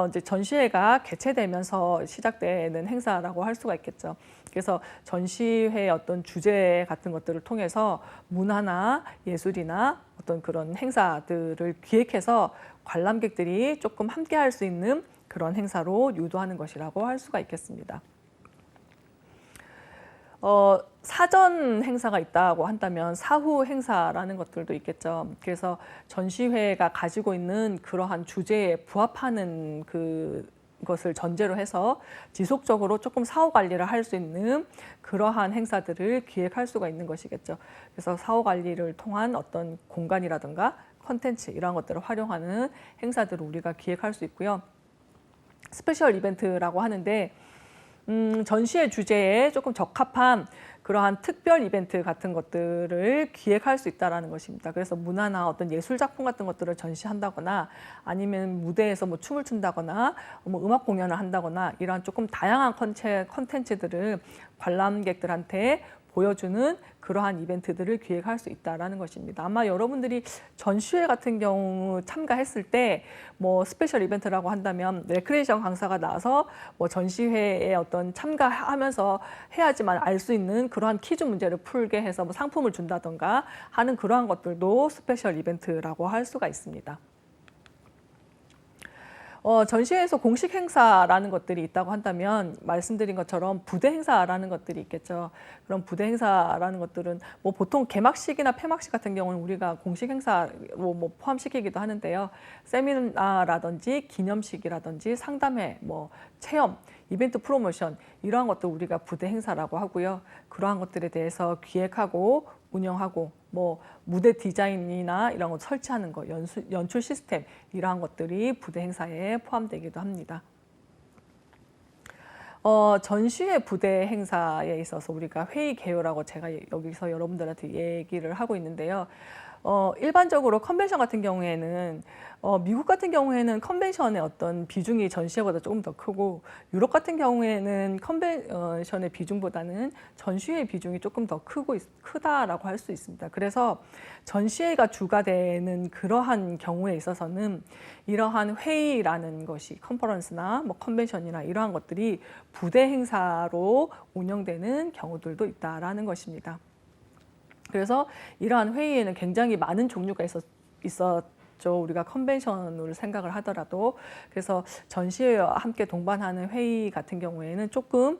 이제 전시회가 개최되면서 시작되는 행사라고 할 수가 있겠죠. 그래서 전시회의 어떤 주제 같은 것들을 통해서 문화나 예술이나 어떤 그런 행사들을 기획해서 관람객들이 조금 함께 할 수 있는 그런 행사로 유도하는 것이라고 할 수가 있겠습니다. 사전 행사가 있다고 한다면 사후 행사라는 것들도 있겠죠. 그래서 전시회가 가지고 있는 그러한 주제에 부합하는 그것을 전제로 해서 지속적으로 조금 사후 관리를 할 수 있는 그러한 행사들을 기획할 수가 있는 것이겠죠. 그래서 사후 관리를 통한 어떤 공간이라든가 콘텐츠 이러한 것들을 활용하는 행사들을 우리가 기획할 수 있고요. 스페셜 이벤트라고 하는데 전시회 주제에 조금 적합한 그러한 특별 이벤트 같은 것들을 기획할 수 있다는 것입니다. 그래서 문화나 어떤 예술 작품 같은 것들을 전시한다거나, 아니면 무대에서 춤을 춘다거나 음악 공연을 한다거나, 이러한 조금 다양한 콘텐츠들을 관람객들한테 보여주는 그러한 이벤트들을 기획할 수 있다는 것입니다. 아마 여러분들이 전시회 같은 경우 참가했을 때 스페셜 이벤트라고 한다면 레크레이션 강사가 나와서 전시회에 어떤 참가하면서 해야지만 알 수 있는 그러한 퀴즈 문제를 풀게 해서 상품을 준다던가 하는 그러한 것들도 스페셜 이벤트라고 할 수가 있습니다. 전시회에서 공식 행사라는 것들이 있다고 한다면 말씀드린 것처럼 부대 행사라는 것들이 있겠죠. 그럼 부대 행사라는 것들은 보통 개막식이나 폐막식 같은 경우는 우리가 공식 행사로 포함시키기도 하는데요. 세미나라든지 기념식이라든지 상담회, 체험 이벤트 프로모션 이러한 것도 우리가 부대 행사라고 하고요. 그러한 것들에 대해서 기획하고 운영하고 뭐 무대 디자인이나 이런 거 설치하는 거, 연출 시스템 이러한 것들이 부대 행사에 포함되기도 합니다. 전시회 부대 행사에 있어서 우리가 회의 개요라고 제가 여기서 여러분들한테 얘기를 하고 있는데요. 일반적으로 컨벤션 같은 경우에는 미국 같은 경우에는 컨벤션의 어떤 비중이 전시회보다 조금 더 크고 유럽 같은 경우에는 컨벤션의 비중보다는 전시회의 비중이 조금 더 크다라고 할 수 있습니다. 그래서 전시회가 주가 되는 그러한 경우에 있어서는 이러한 회의라는 것이 컨퍼런스나 뭐 컨벤션이나 이러한 것들이 부대 행사로 운영되는 경우들도 있다라는 것입니다. 그래서 이러한 회의에는 굉장히 많은 종류가 있었죠. 우리가 컨벤션으로 생각을 하더라도. 그래서 전시회와 함께 동반하는 회의 같은 경우에는 조금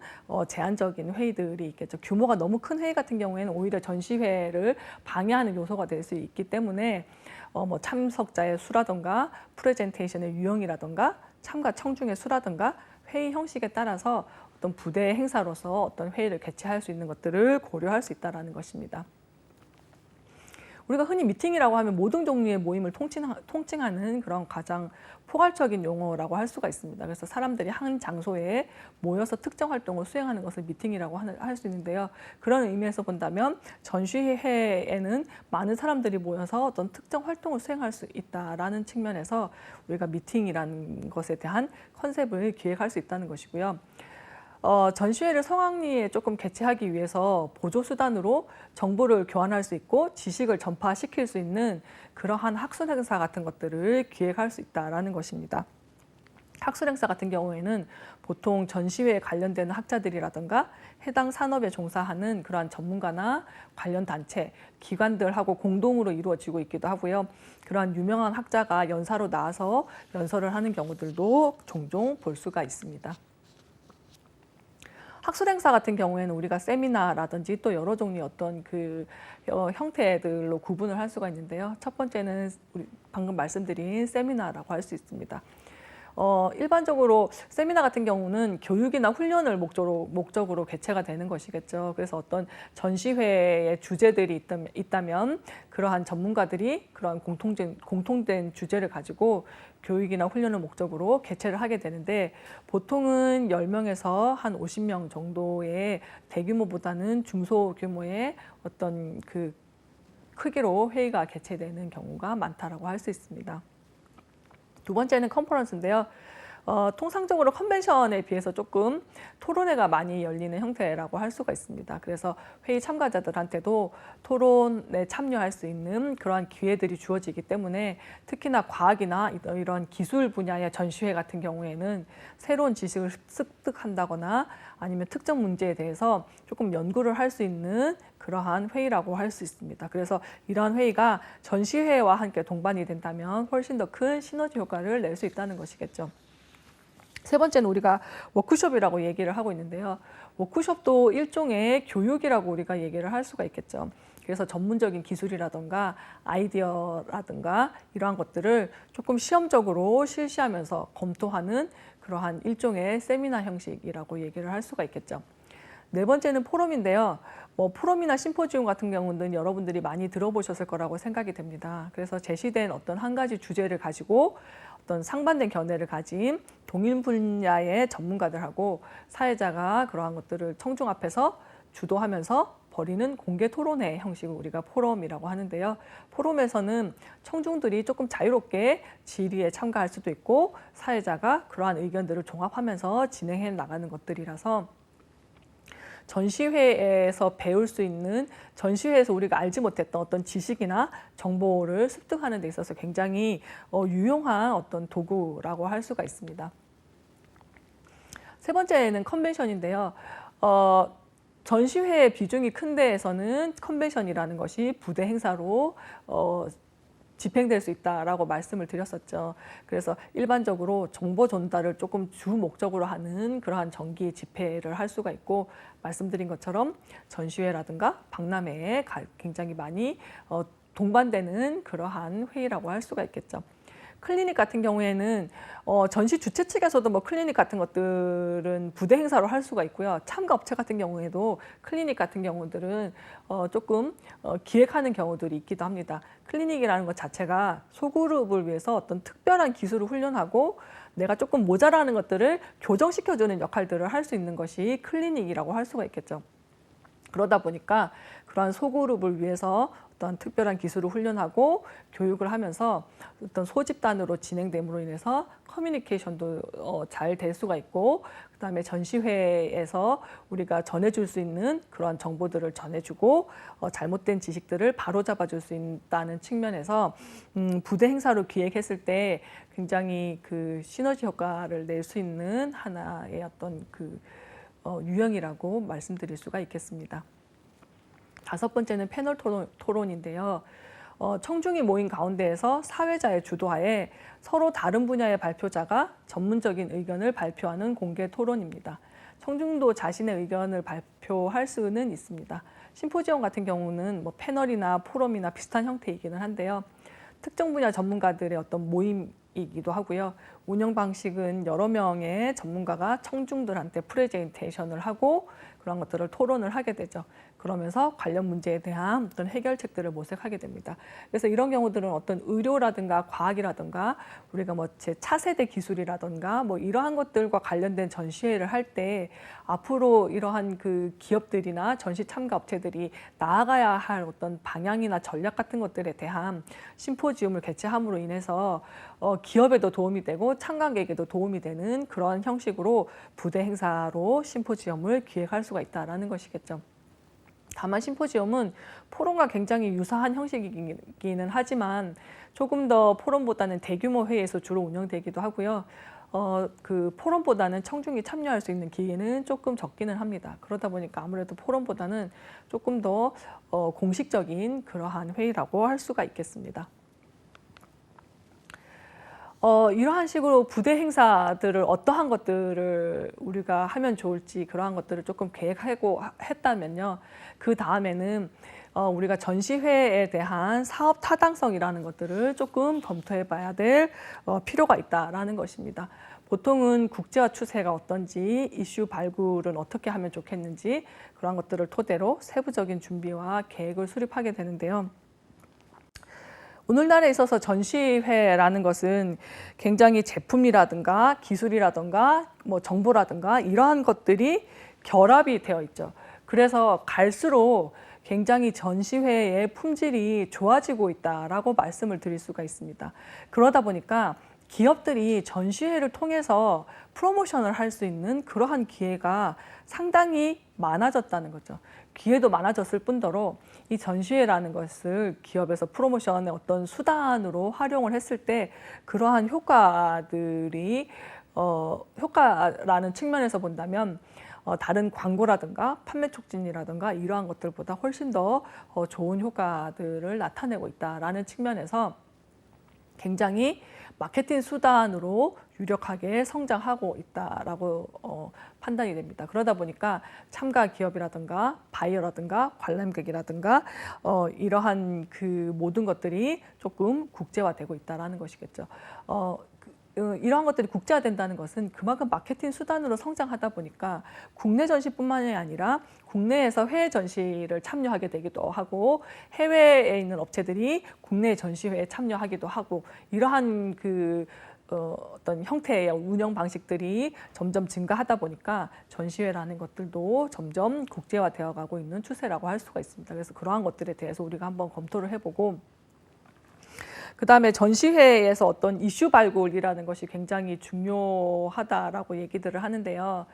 제한적인 회의들이 있겠죠. 규모가 너무 큰 회의 같은 경우에는 오히려 전시회를 방해하는 요소가 될 수 있기 때문에 뭐 참석자의 수라든가 프레젠테이션의 유형이라든가 참가 청중의 수라든가 회의 형식에 따라서 어떤 부대 행사로서 어떤 회의를 개최할 수 있는 것들을 고려할 수 있다는 것입니다. 우리가 흔히 미팅이라고 하면 모든 종류의 모임을 통칭하는 그런 가장 포괄적인 용어라고 할 수가 있습니다. 그래서 사람들이 한 장소에 모여서 특정 활동을 수행하는 것을 미팅이라고 할 수 있는데요. 그런 의미에서 본다면 전시회에는 많은 사람들이 모여서 어떤 특정 활동을 수행할 수 있다라는 측면에서 우리가 미팅이라는 것에 대한 컨셉을 기획할 수 있다는 것이고요. 전시회를 성황리에 조금 개최하기 위해서 보조수단으로 정보를 교환할 수 있고 지식을 전파시킬 수 있는 그러한 학술 행사 같은 것들을 기획할 수 있다는 것입니다. 학술 행사 같은 경우에는 보통 전시회에 관련되는 학자들이라든가 해당 산업에 종사하는 그러한 전문가나 관련 단체, 기관들하고 공동으로 이루어지고 있기도 하고요. 그러한 유명한 학자가 연사로 나와서 연설을 하는 경우들도 종종 볼 수가 있습니다. 학술 행사 같은 경우에는 우리가 세미나라든지 또 여러 종류의 어떤 형태들로 구분을 할 수가 있는데요. 첫 번째는 방금 말씀드린 세미나라고 할 수 있습니다. 일반적으로 세미나 같은 경우는 교육이나 훈련을 목적으로 개최가 되는 것이겠죠. 그래서 어떤 전시회의 주제들이 있다면 그러한 전문가들이 그러한 공통된 주제를 가지고 교육이나 훈련을 목적으로 개최를 하게 되는데 보통은 10명에서 한 50명 정도의 대규모보다는 중소규모의 어떤 그 크기로 회의가 개최되는 경우가 많다라고 할 수 있습니다. 두 번째는 컨퍼런스인데요. 통상적으로 컨벤션에 비해서 조금 토론회가 많이 열리는 형태라고 할 수가 있습니다. 그래서 회의 참가자들한테도 토론에 참여할 수 있는 그러한 기회들이 주어지기 때문에 특히나 과학이나 이런 기술 분야의 전시회 같은 경우에는 새로운 지식을 습득한다거나 아니면 특정 문제에 대해서 조금 연구를 할 수 있는 그러한 회의라고 할 수 있습니다. 그래서 이러한 회의가 전시회와 함께 동반이 된다면 훨씬 더 큰 시너지 효과를 낼 수 있다는 것이겠죠. 세 번째는 우리가 워크숍이라고 얘기를 하고 있는데요. 워크숍도 일종의 교육이라고 우리가 얘기를 할 수가 있겠죠. 그래서 전문적인 기술이라든가 아이디어라든가 이러한 것들을 조금 시험적으로 실시하면서 검토하는 그러한 일종의 세미나 형식이라고 얘기를 할 수가 있겠죠. 네 번째는 포럼인데요. 포럼이나 심포지움 같은 경우는 여러분들이 많이 들어보셨을 거라고 생각이 됩니다. 그래서 제시된 어떤 한 가지 주제를 가지고 어떤 상반된 견해를 가진 동일 분야의 전문가들하고 사회자가 그러한 것들을 청중 앞에서 주도하면서 벌이는 공개 토론회 형식을 우리가 포럼이라고 하는데요. 포럼에서는 청중들이 조금 자유롭게 질의에 참가할 수도 있고 사회자가 그러한 의견들을 종합하면서 진행해 나가는 것들이라서 전시회에서 배울 수 있는 전시회에서 우리가 알지 못했던 어떤 지식이나 정보를 습득하는 데 있어서 굉장히 유용한 어떤 도구라고 할 수가 있습니다. 세 번째는 컨벤션인데요. 전시회의 비중이 큰 데에서는 컨벤션이라는 것이 부대 행사로 집행될 수 있다라고 말씀을 드렸었죠. 그래서 일반적으로 정보 전달을 조금 주 목적으로 하는 그러한 정기 집회를 할 수가 있고 말씀드린 것처럼 전시회라든가 박람회에 굉장히 많이 동반되는 그러한 회의라고 할 수가 있겠죠. 클리닉 같은 경우에는 전시 주최 측에서도 뭐 클리닉 같은 것들은 부대 행사로 할 수가 있고요. 참가 업체 같은 경우에도 클리닉 같은 경우들은 조금 기획하는 경우들이 있기도 합니다. 클리닉이라는 것 자체가 소그룹을 위해서 어떤 특별한 기술을 훈련하고 내가 조금 모자라는 것들을 교정시켜주는 역할들을 할 수 있는 것이 클리닉이라고 할 수가 있겠죠. 그러다 보니까 그러한 소그룹을 위해서 어떤 특별한 기술을 훈련하고 교육을 하면서 어떤 소집단으로 진행됨으로 인해서 커뮤니케이션도 잘 될 수가 있고, 그다음에 전시회에서 우리가 전해줄 수 있는 그러한 정보들을 전해주고 잘못된 지식들을 바로잡아줄 수 있다는 측면에서 부대 행사로 기획했을 때 굉장히 그 시너지 효과를 낼 수 있는 하나의 어떤 그 유형이라고 말씀드릴 수가 있겠습니다. 다섯 번째는 패널 토론인데요. 청중이 모인 가운데에서 사회자의 주도하에 서로 다른 분야의 발표자가 전문적인 의견을 발표하는 공개 토론입니다. 청중도 자신의 의견을 발표할 수는 있습니다. 심포지엄 같은 경우는 뭐 패널이나 포럼이나 비슷한 형태이기는 한데요. 특정 분야 전문가들의 어떤 모임이기도 하고요. 운영 방식은 여러 명의 전문가가 청중들한테 프레젠테이션을 하고 그런 것들을 토론을 하게 되죠. 그러면서 관련 문제에 대한 어떤 해결책들을 모색하게 됩니다. 그래서 이런 경우들은 어떤 의료라든가 과학이라든가 우리가 뭐 제 차세대 기술이라든가 뭐 이러한 것들과 관련된 전시회를 할 때 앞으로 이러한 그 기업들이나 전시 참가 업체들이 나아가야 할 어떤 방향이나 전략 같은 것들에 대한 심포지움을 개최함으로 인해서 기업에도 도움이 되고 참가객에도 도움이 되는 그런 형식으로 부대 행사로 심포지엄을 기획할 수가 있다는 것이겠죠. 다만 심포지엄은 포럼과 굉장히 유사한 형식이기는 하지만 조금 더 포럼보다는 대규모 회의에서 주로 운영되기도 하고요. 그 포럼보다는 청중이 참여할 수 있는 기회는 조금 적기는 합니다. 그러다 보니까 아무래도 포럼보다는 조금 더 공식적인 그러한 회의라고 할 수가 있겠습니다. 이러한 식으로 부대 행사들을 어떠한 것들을 우리가 하면 좋을지 그러한 것들을 조금 계획하고 했다면요. 그 다음에는 우리가 전시회에 대한 사업 타당성이라는 것들을 조금 검토해 봐야 될 필요가 있다라는 것입니다. 보통은 국제화 추세가 어떤지, 이슈 발굴은 어떻게 하면 좋겠는지 그러한 것들을 토대로 세부적인 준비와 계획을 수립하게 되는데요. 오늘날에 있어서 전시회라는 것은 굉장히 제품이라든가 기술이라든가 뭐 정보라든가 이러한 것들이 결합이 되어 있죠. 그래서 갈수록 굉장히 전시회의 품질이 좋아지고 있다라고 말씀을 드릴 수가 있습니다. 그러다 보니까 기업들이 전시회를 통해서 프로모션을 할 수 있는 그러한 기회가 상당히 많아졌다는 거죠. 기회도 많아졌을 뿐더러 이 전시회라는 것을 기업에서 프로모션의 어떤 수단으로 활용을 했을 때 그러한 효과들이 효과라는 측면에서 본다면 다른 광고라든가 판매 촉진이라든가 이러한 것들보다 훨씬 더 좋은 효과들을 나타내고 있다라는 측면에서 굉장히 마케팅 수단으로 유력하게 성장하고 있다라고 판단이 됩니다. 그러다 보니까 참가 기업이라든가 바이어라든가 관람객이라든가 이러한 그 모든 것들이 조금 국제화되고 있다라는 것이겠죠. 이러한 것들이 국제화된다는 것은 그만큼 마케팅 수단으로 성장하다 보니까 국내 전시뿐만이 아니라 국내에서 해외 전시를 참여하게 되기도 하고 해외에 있는 업체들이 국내 전시회에 참여하기도 하고 이러한 어떤 형태의 운영 방식들이 점점 증가하다 보니까 전시회라는 것들도 점점 국제화되어 가고 있는 추세라고 할 수가 있습니다. 그래서 그러한 것들에 대해서 우리가 한번 검토를 해보고 그다음에 전시회에서 어떤 이슈 발굴이라는 것이 굉장히 중요하다라고 얘기들을 하는데요.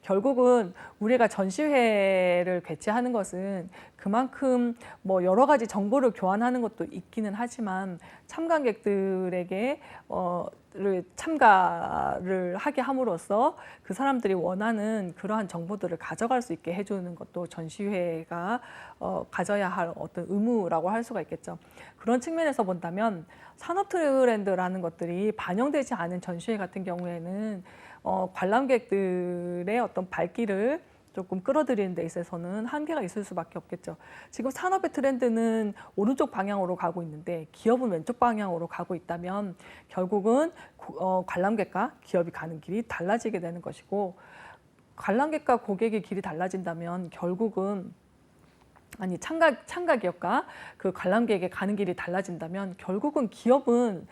결국은 우리가 전시회를 개최하는 것은 그만큼 뭐 여러 가지 정보를 교환하는 것도 있기는 하지만 참관객들에게 참가를 하게 함으로써 그 사람들이 원하는 그러한 정보들을 가져갈 수 있게 해주는 것도 전시회가 가져야 할 어떤 의무라고 할 수가 있겠죠. 그런 측면에서 본다면 산업 트렌드라는 것들이 반영되지 않은 전시회 같은 경우에는 관람객들의 어떤 발길을 조금 끌어들이는 데 있어서는 한계가 있을 수밖에 없겠죠. 지금 산업의 트렌드는 오른쪽 방향으로 가고 있는데 기업은 왼쪽 방향으로 가고 있다면 결국은 관람객과 기업이 가는 길이 달라지게 되는 것이고, 관람객과 고객의 길이 달라진다면 결국은 참가 기업과 그 관람객의 가는 길이 달라진다면 결국은 기업은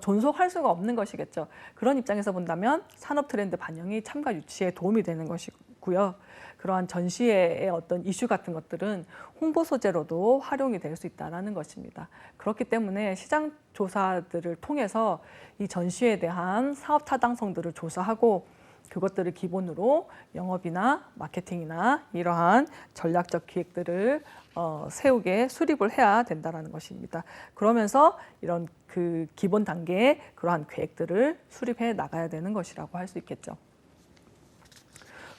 존속할 수가 없는 것이겠죠. 그런 입장에서 본다면 산업 트렌드 반영이 참가 유치에 도움이 되는 것이고요. 그러한 전시회의 어떤 이슈 같은 것들은 홍보 소재로도 활용이 될 수 있다는 것입니다. 그렇기 때문에 시장 조사들을 통해서 이 전시회에 대한 사업 타당성들을 조사하고 그것들을 기본으로 영업이나 마케팅이나 이러한 전략적 기획들을 세우게 수립을 해야 된다는 것입니다. 그러면서 이런 그 기본 단계의 그러한 계획들을 수립해 나가야 되는 것이라고 할 수 있겠죠.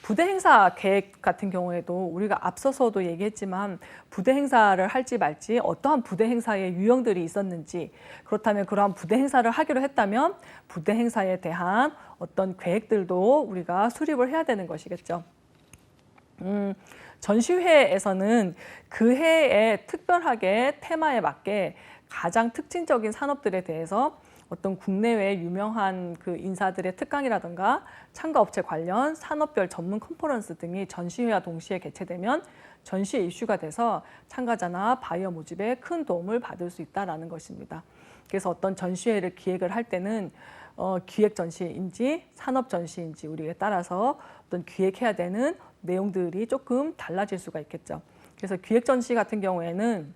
부대 행사 계획 같은 경우에도 우리가 앞서서도 얘기했지만 부대 행사를 할지 말지 어떠한 부대 행사의 유형들이 있었는지, 그렇다면 그러한 부대 행사를 하기로 했다면 부대 행사에 대한 어떤 계획들도 우리가 수립을 해야 되는 것이겠죠. 전시회에서는 그 해에 특별하게 테마에 맞게 가장 특징적인 산업들에 대해서 어떤 국내외 유명한 그 인사들의 특강이라든가 참가업체 관련 산업별 전문 컨퍼런스 등이 전시회와 동시에 개최되면 전시회 이슈가 돼서 참가자나 바이어 모집에 큰 도움을 받을 수 있다는 것입니다. 그래서 어떤 전시회를 기획을 할 때는 기획 전시인지 산업 전시인지 우리에 따라서 어떤 기획해야 되는 내용들이 조금 달라질 수가 있겠죠. 그래서 기획 전시 같은 경우에는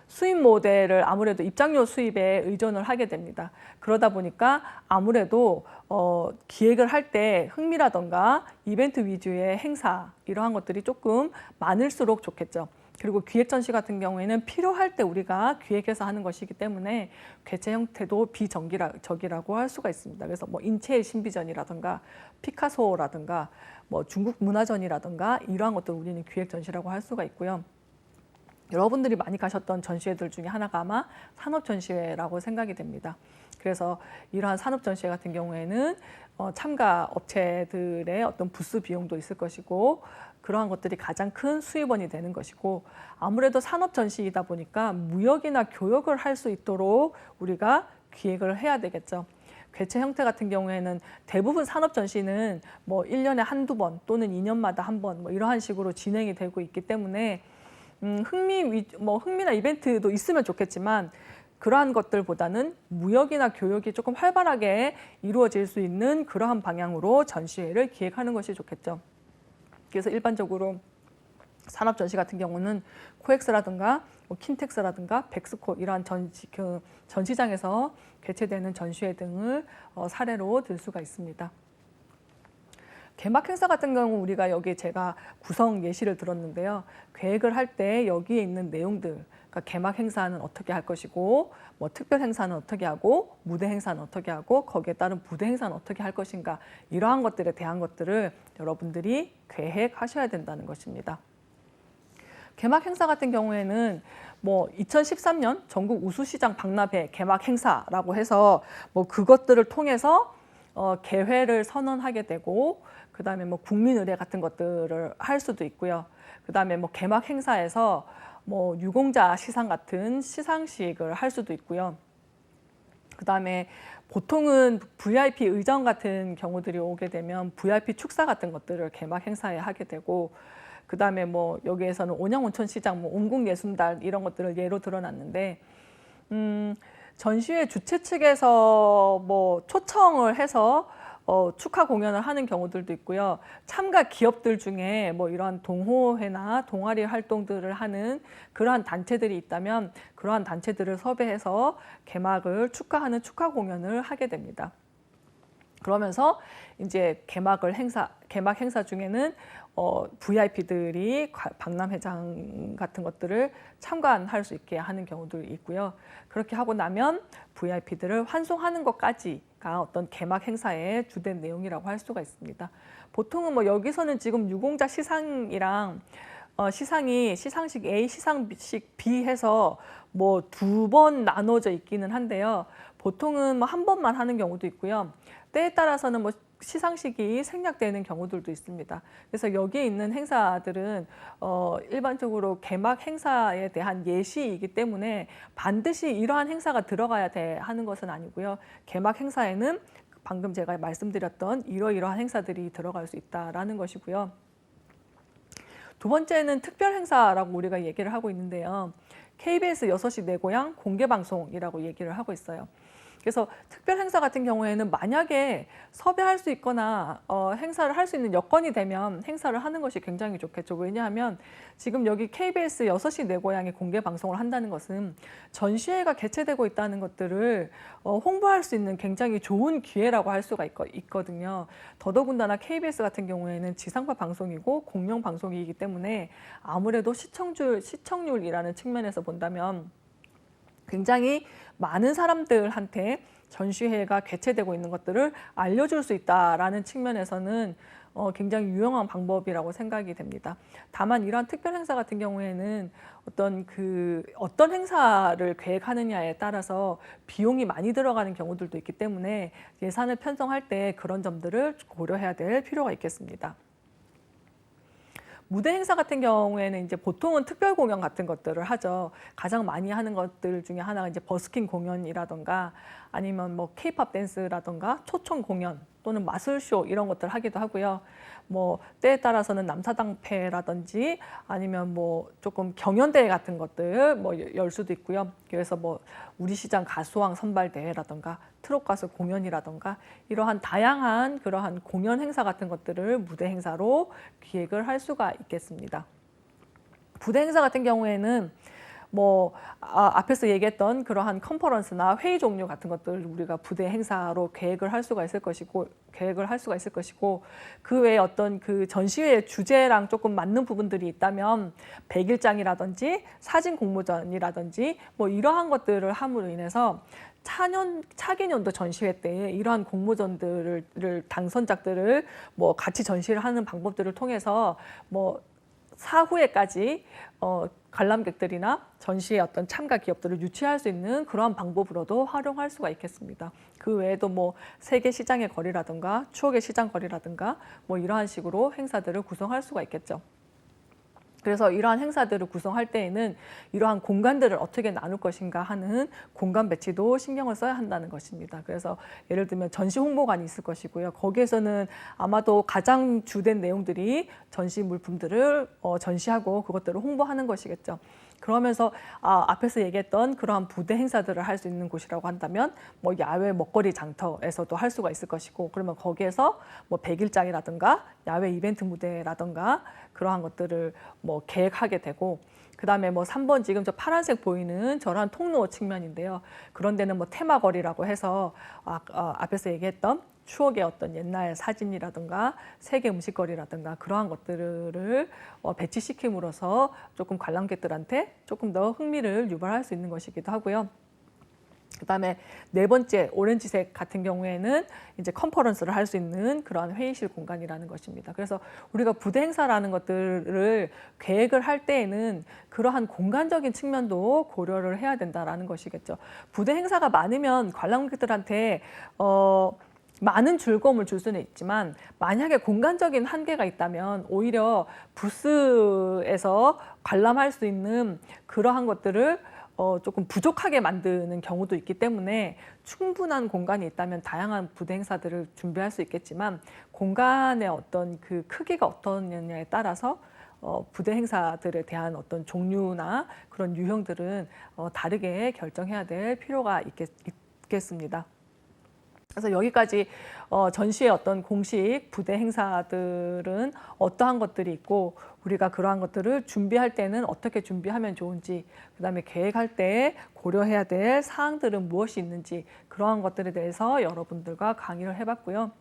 수입 모델을 아무래도 입장료 수입에 의존을 하게 됩니다. 그러다 보니까 아무래도 기획을 할 때 흥미라던가 이벤트 위주의 행사 이러한 것들이 조금 많을수록 좋겠죠. 그리고 기획 전시 같은 경우에는 필요할 때 우리가 기획해서 하는 것이기 때문에 개최 형태도 비정기적이라고 할 수가 있습니다. 그래서 뭐 인체의 신비전이라든가 피카소라든가 뭐 중국 문화전이라든가 이러한 것들 우리는 기획 전시라고 할 수가 있고요. 여러분들이 많이 가셨던 전시회들 중에 하나가 아마 산업전시회라고 생각이 됩니다. 그래서 이러한 산업전시회 같은 경우에는 참가 업체들의 어떤 부스 비용도 있을 것이고 그러한 것들이 가장 큰 수입원이 되는 것이고, 아무래도 산업전시이다 보니까 무역이나 교역을 할 수 있도록 우리가 기획을 해야 되겠죠. 개최 형태 같은 경우에는 대부분 산업전시는 뭐 1년에 한두 번 또는 2년마다 한 번 뭐 이러한 식으로 진행이 되고 있기 때문에 흥미나 이벤트도 있으면 좋겠지만 그러한 것들보다는 무역이나 교역이 조금 활발하게 이루어질 수 있는 그러한 방향으로 전시회를 기획하는 것이 좋겠죠. 그래서 일반적으로 산업 전시 같은 경우는 코엑스라든가 킨텍스라든가 백스코 이러한 전시장에서 개최되는 전시회 등을 사례로 들 수가 있습니다. 개막 행사 같은 경우 우리가 여기 제가 구성 예시를 들었는데요. 계획을 할 때 여기에 있는 내용들, 그러니까 개막 행사는 어떻게 할 것이고, 뭐 특별 행사는 어떻게 하고, 무대 행사는 어떻게 하고, 거기에 따른 부대 행사는 어떻게 할 것인가, 이러한 것들에 대한 것들을 여러분들이 계획하셔야 된다는 것입니다. 개막 행사 같은 경우에는 뭐 2013년 전국 우수시장 박람회 개막 행사라고 해서 뭐 그것들을 통해서 개회를 선언하게 되고, 그다음에 뭐 국민 의례 같은 것들을 할 수도 있고요. 그다음에 뭐 개막 행사에서 뭐 유공자 시상 같은 시상식을 할 수도 있고요. 그다음에 보통은 VIP 의전 같은 경우들이 오게 되면 VIP 축사 같은 것들을 개막 행사에 하게 되고, 그다음에 뭐 여기에서는 온양온천시장, 뭐 온국예술달 이런 것들을 예로 들어놨는데, 전시회 주최 측에서 뭐 초청을 해서 축하 공연을 하는 경우들도 있고요. 참가 기업들 중에 뭐 이런 동호회나 동아리 활동들을 하는 그러한 단체들이 있다면 그러한 단체들을 섭외해서 개막을 축하하는 축하 공연을 하게 됩니다. 그러면서 이제 개막 행사 중에는 VIP들이 박람회장 같은 것들을 참관할 수 있게 하는 경우도 있고요. 그렇게 하고 나면 VIP들을 환송하는 것까지가 어떤 개막 행사의 주된 내용이라고 할 수가 있습니다. 보통은 뭐 여기서는 지금 유공자 시상이랑 시상식 A, 시상식 B 해서 뭐 2번 나눠져 있기는 한데요. 보통은 뭐 1번만 하는 경우도 있고요. 때에 따라서는 뭐 시상식이 생략되는 경우들도 있습니다. 그래서 여기에 있는 행사들은 일반적으로 개막 행사에 대한 예시이기 때문에 반드시 이러한 행사가 들어가야 하는 것은 아니고요. 개막 행사에는 방금 제가 말씀드렸던 이러이러한 행사들이 들어갈 수 있다라는 것이고요. 두 번째는 특별 행사라고 우리가 얘기를 하고 있는데요. KBS 6시 내 고향 공개방송이라고 얘기를 하고 있어요. 그래서 특별 행사 같은 경우에는 만약에 섭외할 수 있거나 행사를 할 수 있는 여건이 되면 행사를 하는 것이 굉장히 좋겠죠. 왜냐하면 지금 여기 KBS 6시 내 고향에 공개 방송을 한다는 것은 전시회가 개최되고 있다는 것들을 홍보할 수 있는 굉장히 좋은 기회라고 할 수가 있거든요. 더더군다나 KBS 같은 경우에는 지상파 방송이고 공영 방송이기 때문에 아무래도 시청률이라는 측면에서 본다면 굉장히 많은 사람들한테 전시회가 개최되고 있는 것들을 알려줄 수 있다라는 측면에서는 굉장히 유용한 방법이라고 생각이 됩니다. 다만 이러한 특별 행사 같은 경우에는 어떤 행사를 계획하느냐에 따라서 비용이 많이 들어가는 경우들도 있기 때문에 예산을 편성할 때 그런 점들을 고려해야 될 필요가 있겠습니다. 무대 행사 같은 경우에는 이제 보통은 특별 공연 같은 것들을 하죠. 가장 많이 하는 것들 중에 하나가 이제 버스킹 공연이라던가 아니면 뭐 케이팝 댄스라던가 초청 공연 또는 마술쇼 이런 것들 하기도 하고요. 뭐 때에 따라서는 남사당패라든지 아니면 뭐 조금 경연대회 같은 것들 뭐 열 수도 있고요. 그래서 뭐 우리 시장 가수왕 선발대회라던가 트롯 가수 공연이라던가 이러한 다양한 그러한 공연 행사 같은 것들을 무대 행사로 기획을 할 수가 있겠습니다. 부대 행사 같은 경우에는 뭐 앞에서 얘기했던 그러한 컨퍼런스나 회의 종류 같은 것들을 우리가 부대 행사로 계획을 할 수가 있을 것이고 그 외에 어떤 그 전시회의 주제랑 조금 맞는 부분들이 있다면 백일장이라든지 사진 공모전이라든지 뭐 이러한 것들을 함으로 인해서 차기년도 전시회 때 이러한 공모전들을 당선작들을 뭐 같이 전시를 하는 방법들을 통해서 뭐 사후에까지 관람객들이나 전시의 어떤 참가 기업들을 유치할 수 있는 그러한 방법으로도 활용할 수가 있겠습니다. 그 외에도 뭐 세계 시장의 거리라든가 추억의 시장 거리라든가 뭐 이러한 식으로 행사들을 구성할 수가 있겠죠. 그래서 이러한 행사들을 구성할 때에는 이러한 공간들을 어떻게 나눌 것인가 하는 공간 배치도 신경을 써야 한다는 것입니다. 그래서 예를 들면 전시 홍보관이 있을 것이고요. 거기에서는 아마도 가장 주된 내용들이 전시 물품들을 전시하고 그것들을 홍보하는 것이겠죠. 그러면서 앞에서 얘기했던 그러한 부대 행사들을 할 수 있는 곳이라고 한다면 뭐 야외 먹거리 장터에서도 할 수가 있을 것이고 그러면 거기에서 뭐 백일장이라든가 야외 이벤트 무대라든가 그러한 것들을 뭐 계획하게 되고 그다음에 뭐 3번 지금 저 파란색 보이는 저런 통로 측면인데요. 그런 데는 뭐 테마거리라고 해서 앞에서 얘기했던 추억의 어떤 옛날 사진이라든가 세계 음식거리라든가 그러한 것들을 배치시킴으로써 조금 관람객들한테 조금 더 흥미를 유발할 수 있는 것이기도 하고요. 그다음에 네 번째 오렌지색 같은 경우에는 이제 컨퍼런스를 할 수 있는 그러한 회의실 공간이라는 것입니다. 그래서 우리가 부대 행사라는 것들을 계획을 할 때에는 그러한 공간적인 측면도 고려를 해야 된다라는 것이겠죠. 부대 행사가 많으면 관람객들한테 많은 즐거움을 줄 수는 있지만 만약에 공간적인 한계가 있다면 오히려 부스에서 관람할 수 있는 그러한 것들을 조금 부족하게 만드는 경우도 있기 때문에 충분한 공간이 있다면 다양한 부대 행사들을 준비할 수 있겠지만 공간의 어떤 그 크기가 어떠냐에 따라서 부대 행사들에 대한 어떤 종류나 그런 유형들은 다르게 결정해야 될 필요가 있겠습니다. 그래서 여기까지 전시의 어떤 공식 부대 행사들은 어떠한 것들이 있고 우리가 그러한 것들을 준비할 때는 어떻게 준비하면 좋은지 그다음에 계획할 때 고려해야 될 사항들은 무엇이 있는지 그러한 것들에 대해서 여러분들과 강의를 해봤고요.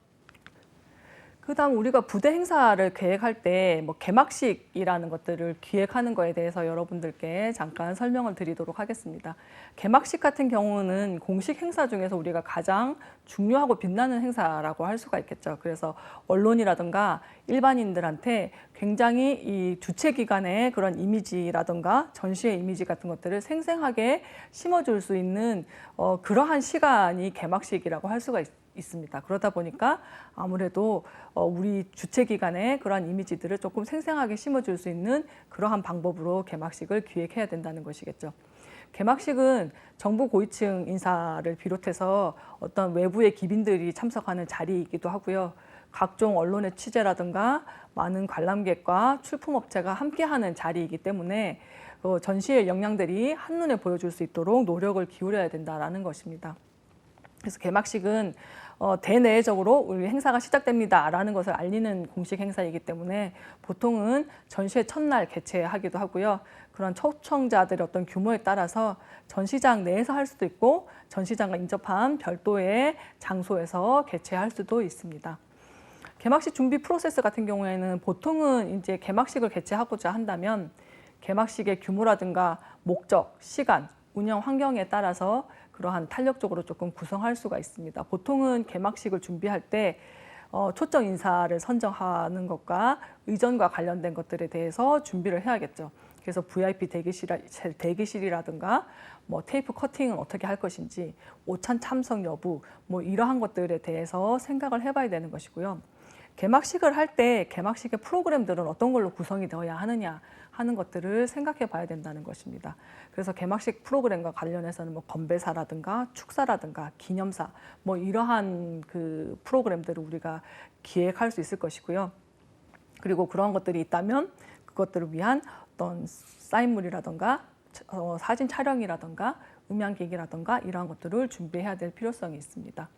그다음 우리가 부대 행사를 계획할 때 뭐 개막식이라는 것들을 기획하는 거에 대해서 여러분들께 잠깐 설명을 드리도록 하겠습니다. 개막식 같은 경우는 공식 행사 중에서 우리가 가장 중요하고 빛나는 행사라고 할 수가 있겠죠. 그래서 언론이라든가 일반인들한테 굉장히 이 주최기관의 그런 이미지라든가 전시회 이미지 같은 것들을 생생하게 심어줄 수 있는 그러한 시간이 개막식이라고 할 수가 있습니다. 그러다 보니까 아무래도 우리 주최기관의 그러한 이미지들을 조금 생생하게 심어줄 수 있는 그러한 방법으로 개막식을 기획해야 된다는 것이겠죠. 개막식은 정부 고위층 인사를 비롯해서 어떤 외부의 기빈들이 참석하는 자리이기도 하고요. 각종 언론의 취재라든가 많은 관람객과 출품업체가 함께하는 자리이기 때문에 전시의 역량들이 한눈에 보여줄 수 있도록 노력을 기울여야 된다는 것입니다. 그래서 개막식은 대내적으로 우리 행사가 시작됩니다라는 것을 알리는 공식 행사이기 때문에 보통은 전시회 첫날 개최하기도 하고요. 그런 초청자들의 어떤 규모에 따라서 전시장 내에서 할 수도 있고 전시장과 인접한 별도의 장소에서 개최할 수도 있습니다. 개막식 준비 프로세스 같은 경우에는 보통은 이제 개막식을 개최하고자 한다면 개막식의 규모라든가 목적, 시간, 운영 환경에 따라서 그러한 탄력적으로 조금 구성할 수가 있습니다. 보통은 개막식을 준비할 때 초청 인사를 선정하는 것과 의전과 관련된 것들에 대해서 준비를 해야겠죠. 그래서 VIP 대기실이라든가 뭐 테이프 커팅은 어떻게 할 것인지, 오찬 참석 여부, 뭐 이러한 것들에 대해서 생각을 해봐야 되는 것이고요. 개막식을 할 때 개막식의 프로그램들은 어떤 걸로 구성이 되어야 하느냐 하는 것들을 생각해 봐야 된다는 것입니다. 그래서 개막식 프로그램과 관련해서는 뭐 건배사라든가 축사라든가 기념사 뭐 이러한 그 프로그램들을 우리가 기획할 수 있을 것이고요. 그리고 그런 것들이 있다면 그것들을 위한 어떤 사인물이라든가 사진 촬영이라든가 음향기기라든가 이러한 것들을 준비해야 될 필요성이 있습니다.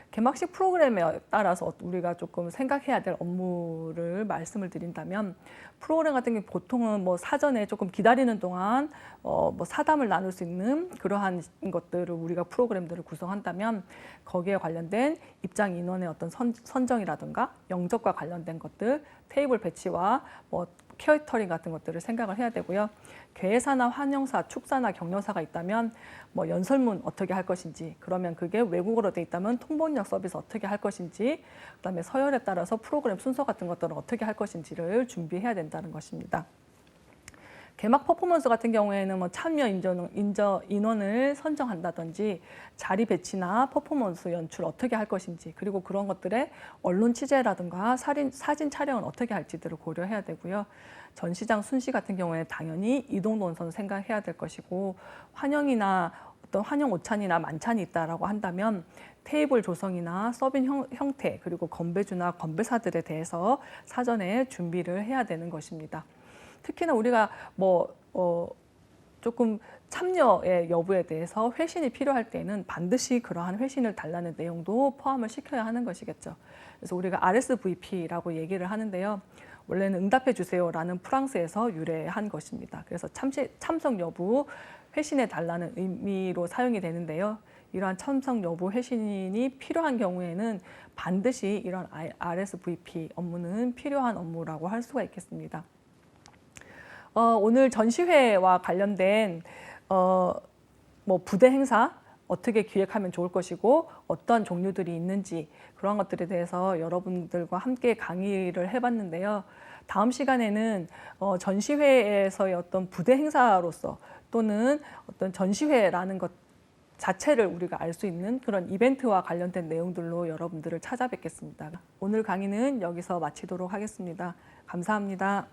개막식 프로그램에 따라서 우리가 조금 생각해야 될 업무를 말씀을 드린다면 프로그램 같은 게 보통은 뭐 사전에 조금 기다리는 동안 뭐 사담을 나눌 수 있는 그러한 것들을 우리가 프로그램들을 구성한다면 거기에 관련된 입장 인원의 어떤 선정이라든가 영접과 관련된 것들, 테이블 배치와 뭐 케어터링 같은 것들을 생각을 해야 되고요. 개회사나 환영사, 축사나 격려사가 있다면 뭐 연설문 어떻게 할 것인지, 그러면 그게 외국어로 돼 있다면 통번역 서비스 어떻게 할 것인지, 그다음에 서열에 따라서 프로그램 순서 같은 것들은 어떻게 할 것인지를 준비해야 된다는 것입니다. 개막 퍼포먼스 같은 경우에는 뭐 참여 인원을 선정한다든지 자리 배치나 퍼포먼스 연출 어떻게 할 것인지, 그리고 그런 것들의 언론 취재라든가 사진 촬영은 어떻게 할지들을 고려해야 되고요. 전시장 순시 같은 경우에 당연히 이동 동선 생각해야 될 것이고, 환영이나 어떤 환영 오찬이나 만찬이 있다라고 한다면 테이블 조성이나 서빙 형태, 그리고 건배주나 건배사들에 대해서 사전에 준비를 해야 되는 것입니다. 특히나 우리가 조금 참여의 여부에 대해서 회신이 필요할 때는 반드시 그러한 회신을 달라는 내용도 포함을 시켜야 하는 것이겠죠. 그래서 우리가 RSVP라고 얘기를 하는데요. 원래는 응답해 주세요라는 프랑스에서 유래한 것입니다. 그래서 참석 여부 회신해 달라는 의미로 사용이 되는데요. 이러한 참석 여부 회신이 필요한 경우에는 반드시 이런 RSVP 업무는 필요한 업무라고 할 수가 있겠습니다. 오늘 전시회와 관련된 뭐 부대 행사 어떻게 기획하면 좋을 것이고 어떠한 종류들이 있는지 그런 것들에 대해서 여러분들과 함께 강의를 해봤는데요. 다음 시간에는 전시회에서의 어떤 부대 행사로서 또는 어떤 전시회라는 것 자체를 우리가 알 수 있는 그런 이벤트와 관련된 내용들로 여러분들을 찾아뵙겠습니다. 오늘 강의는 여기서 마치도록 하겠습니다. 감사합니다.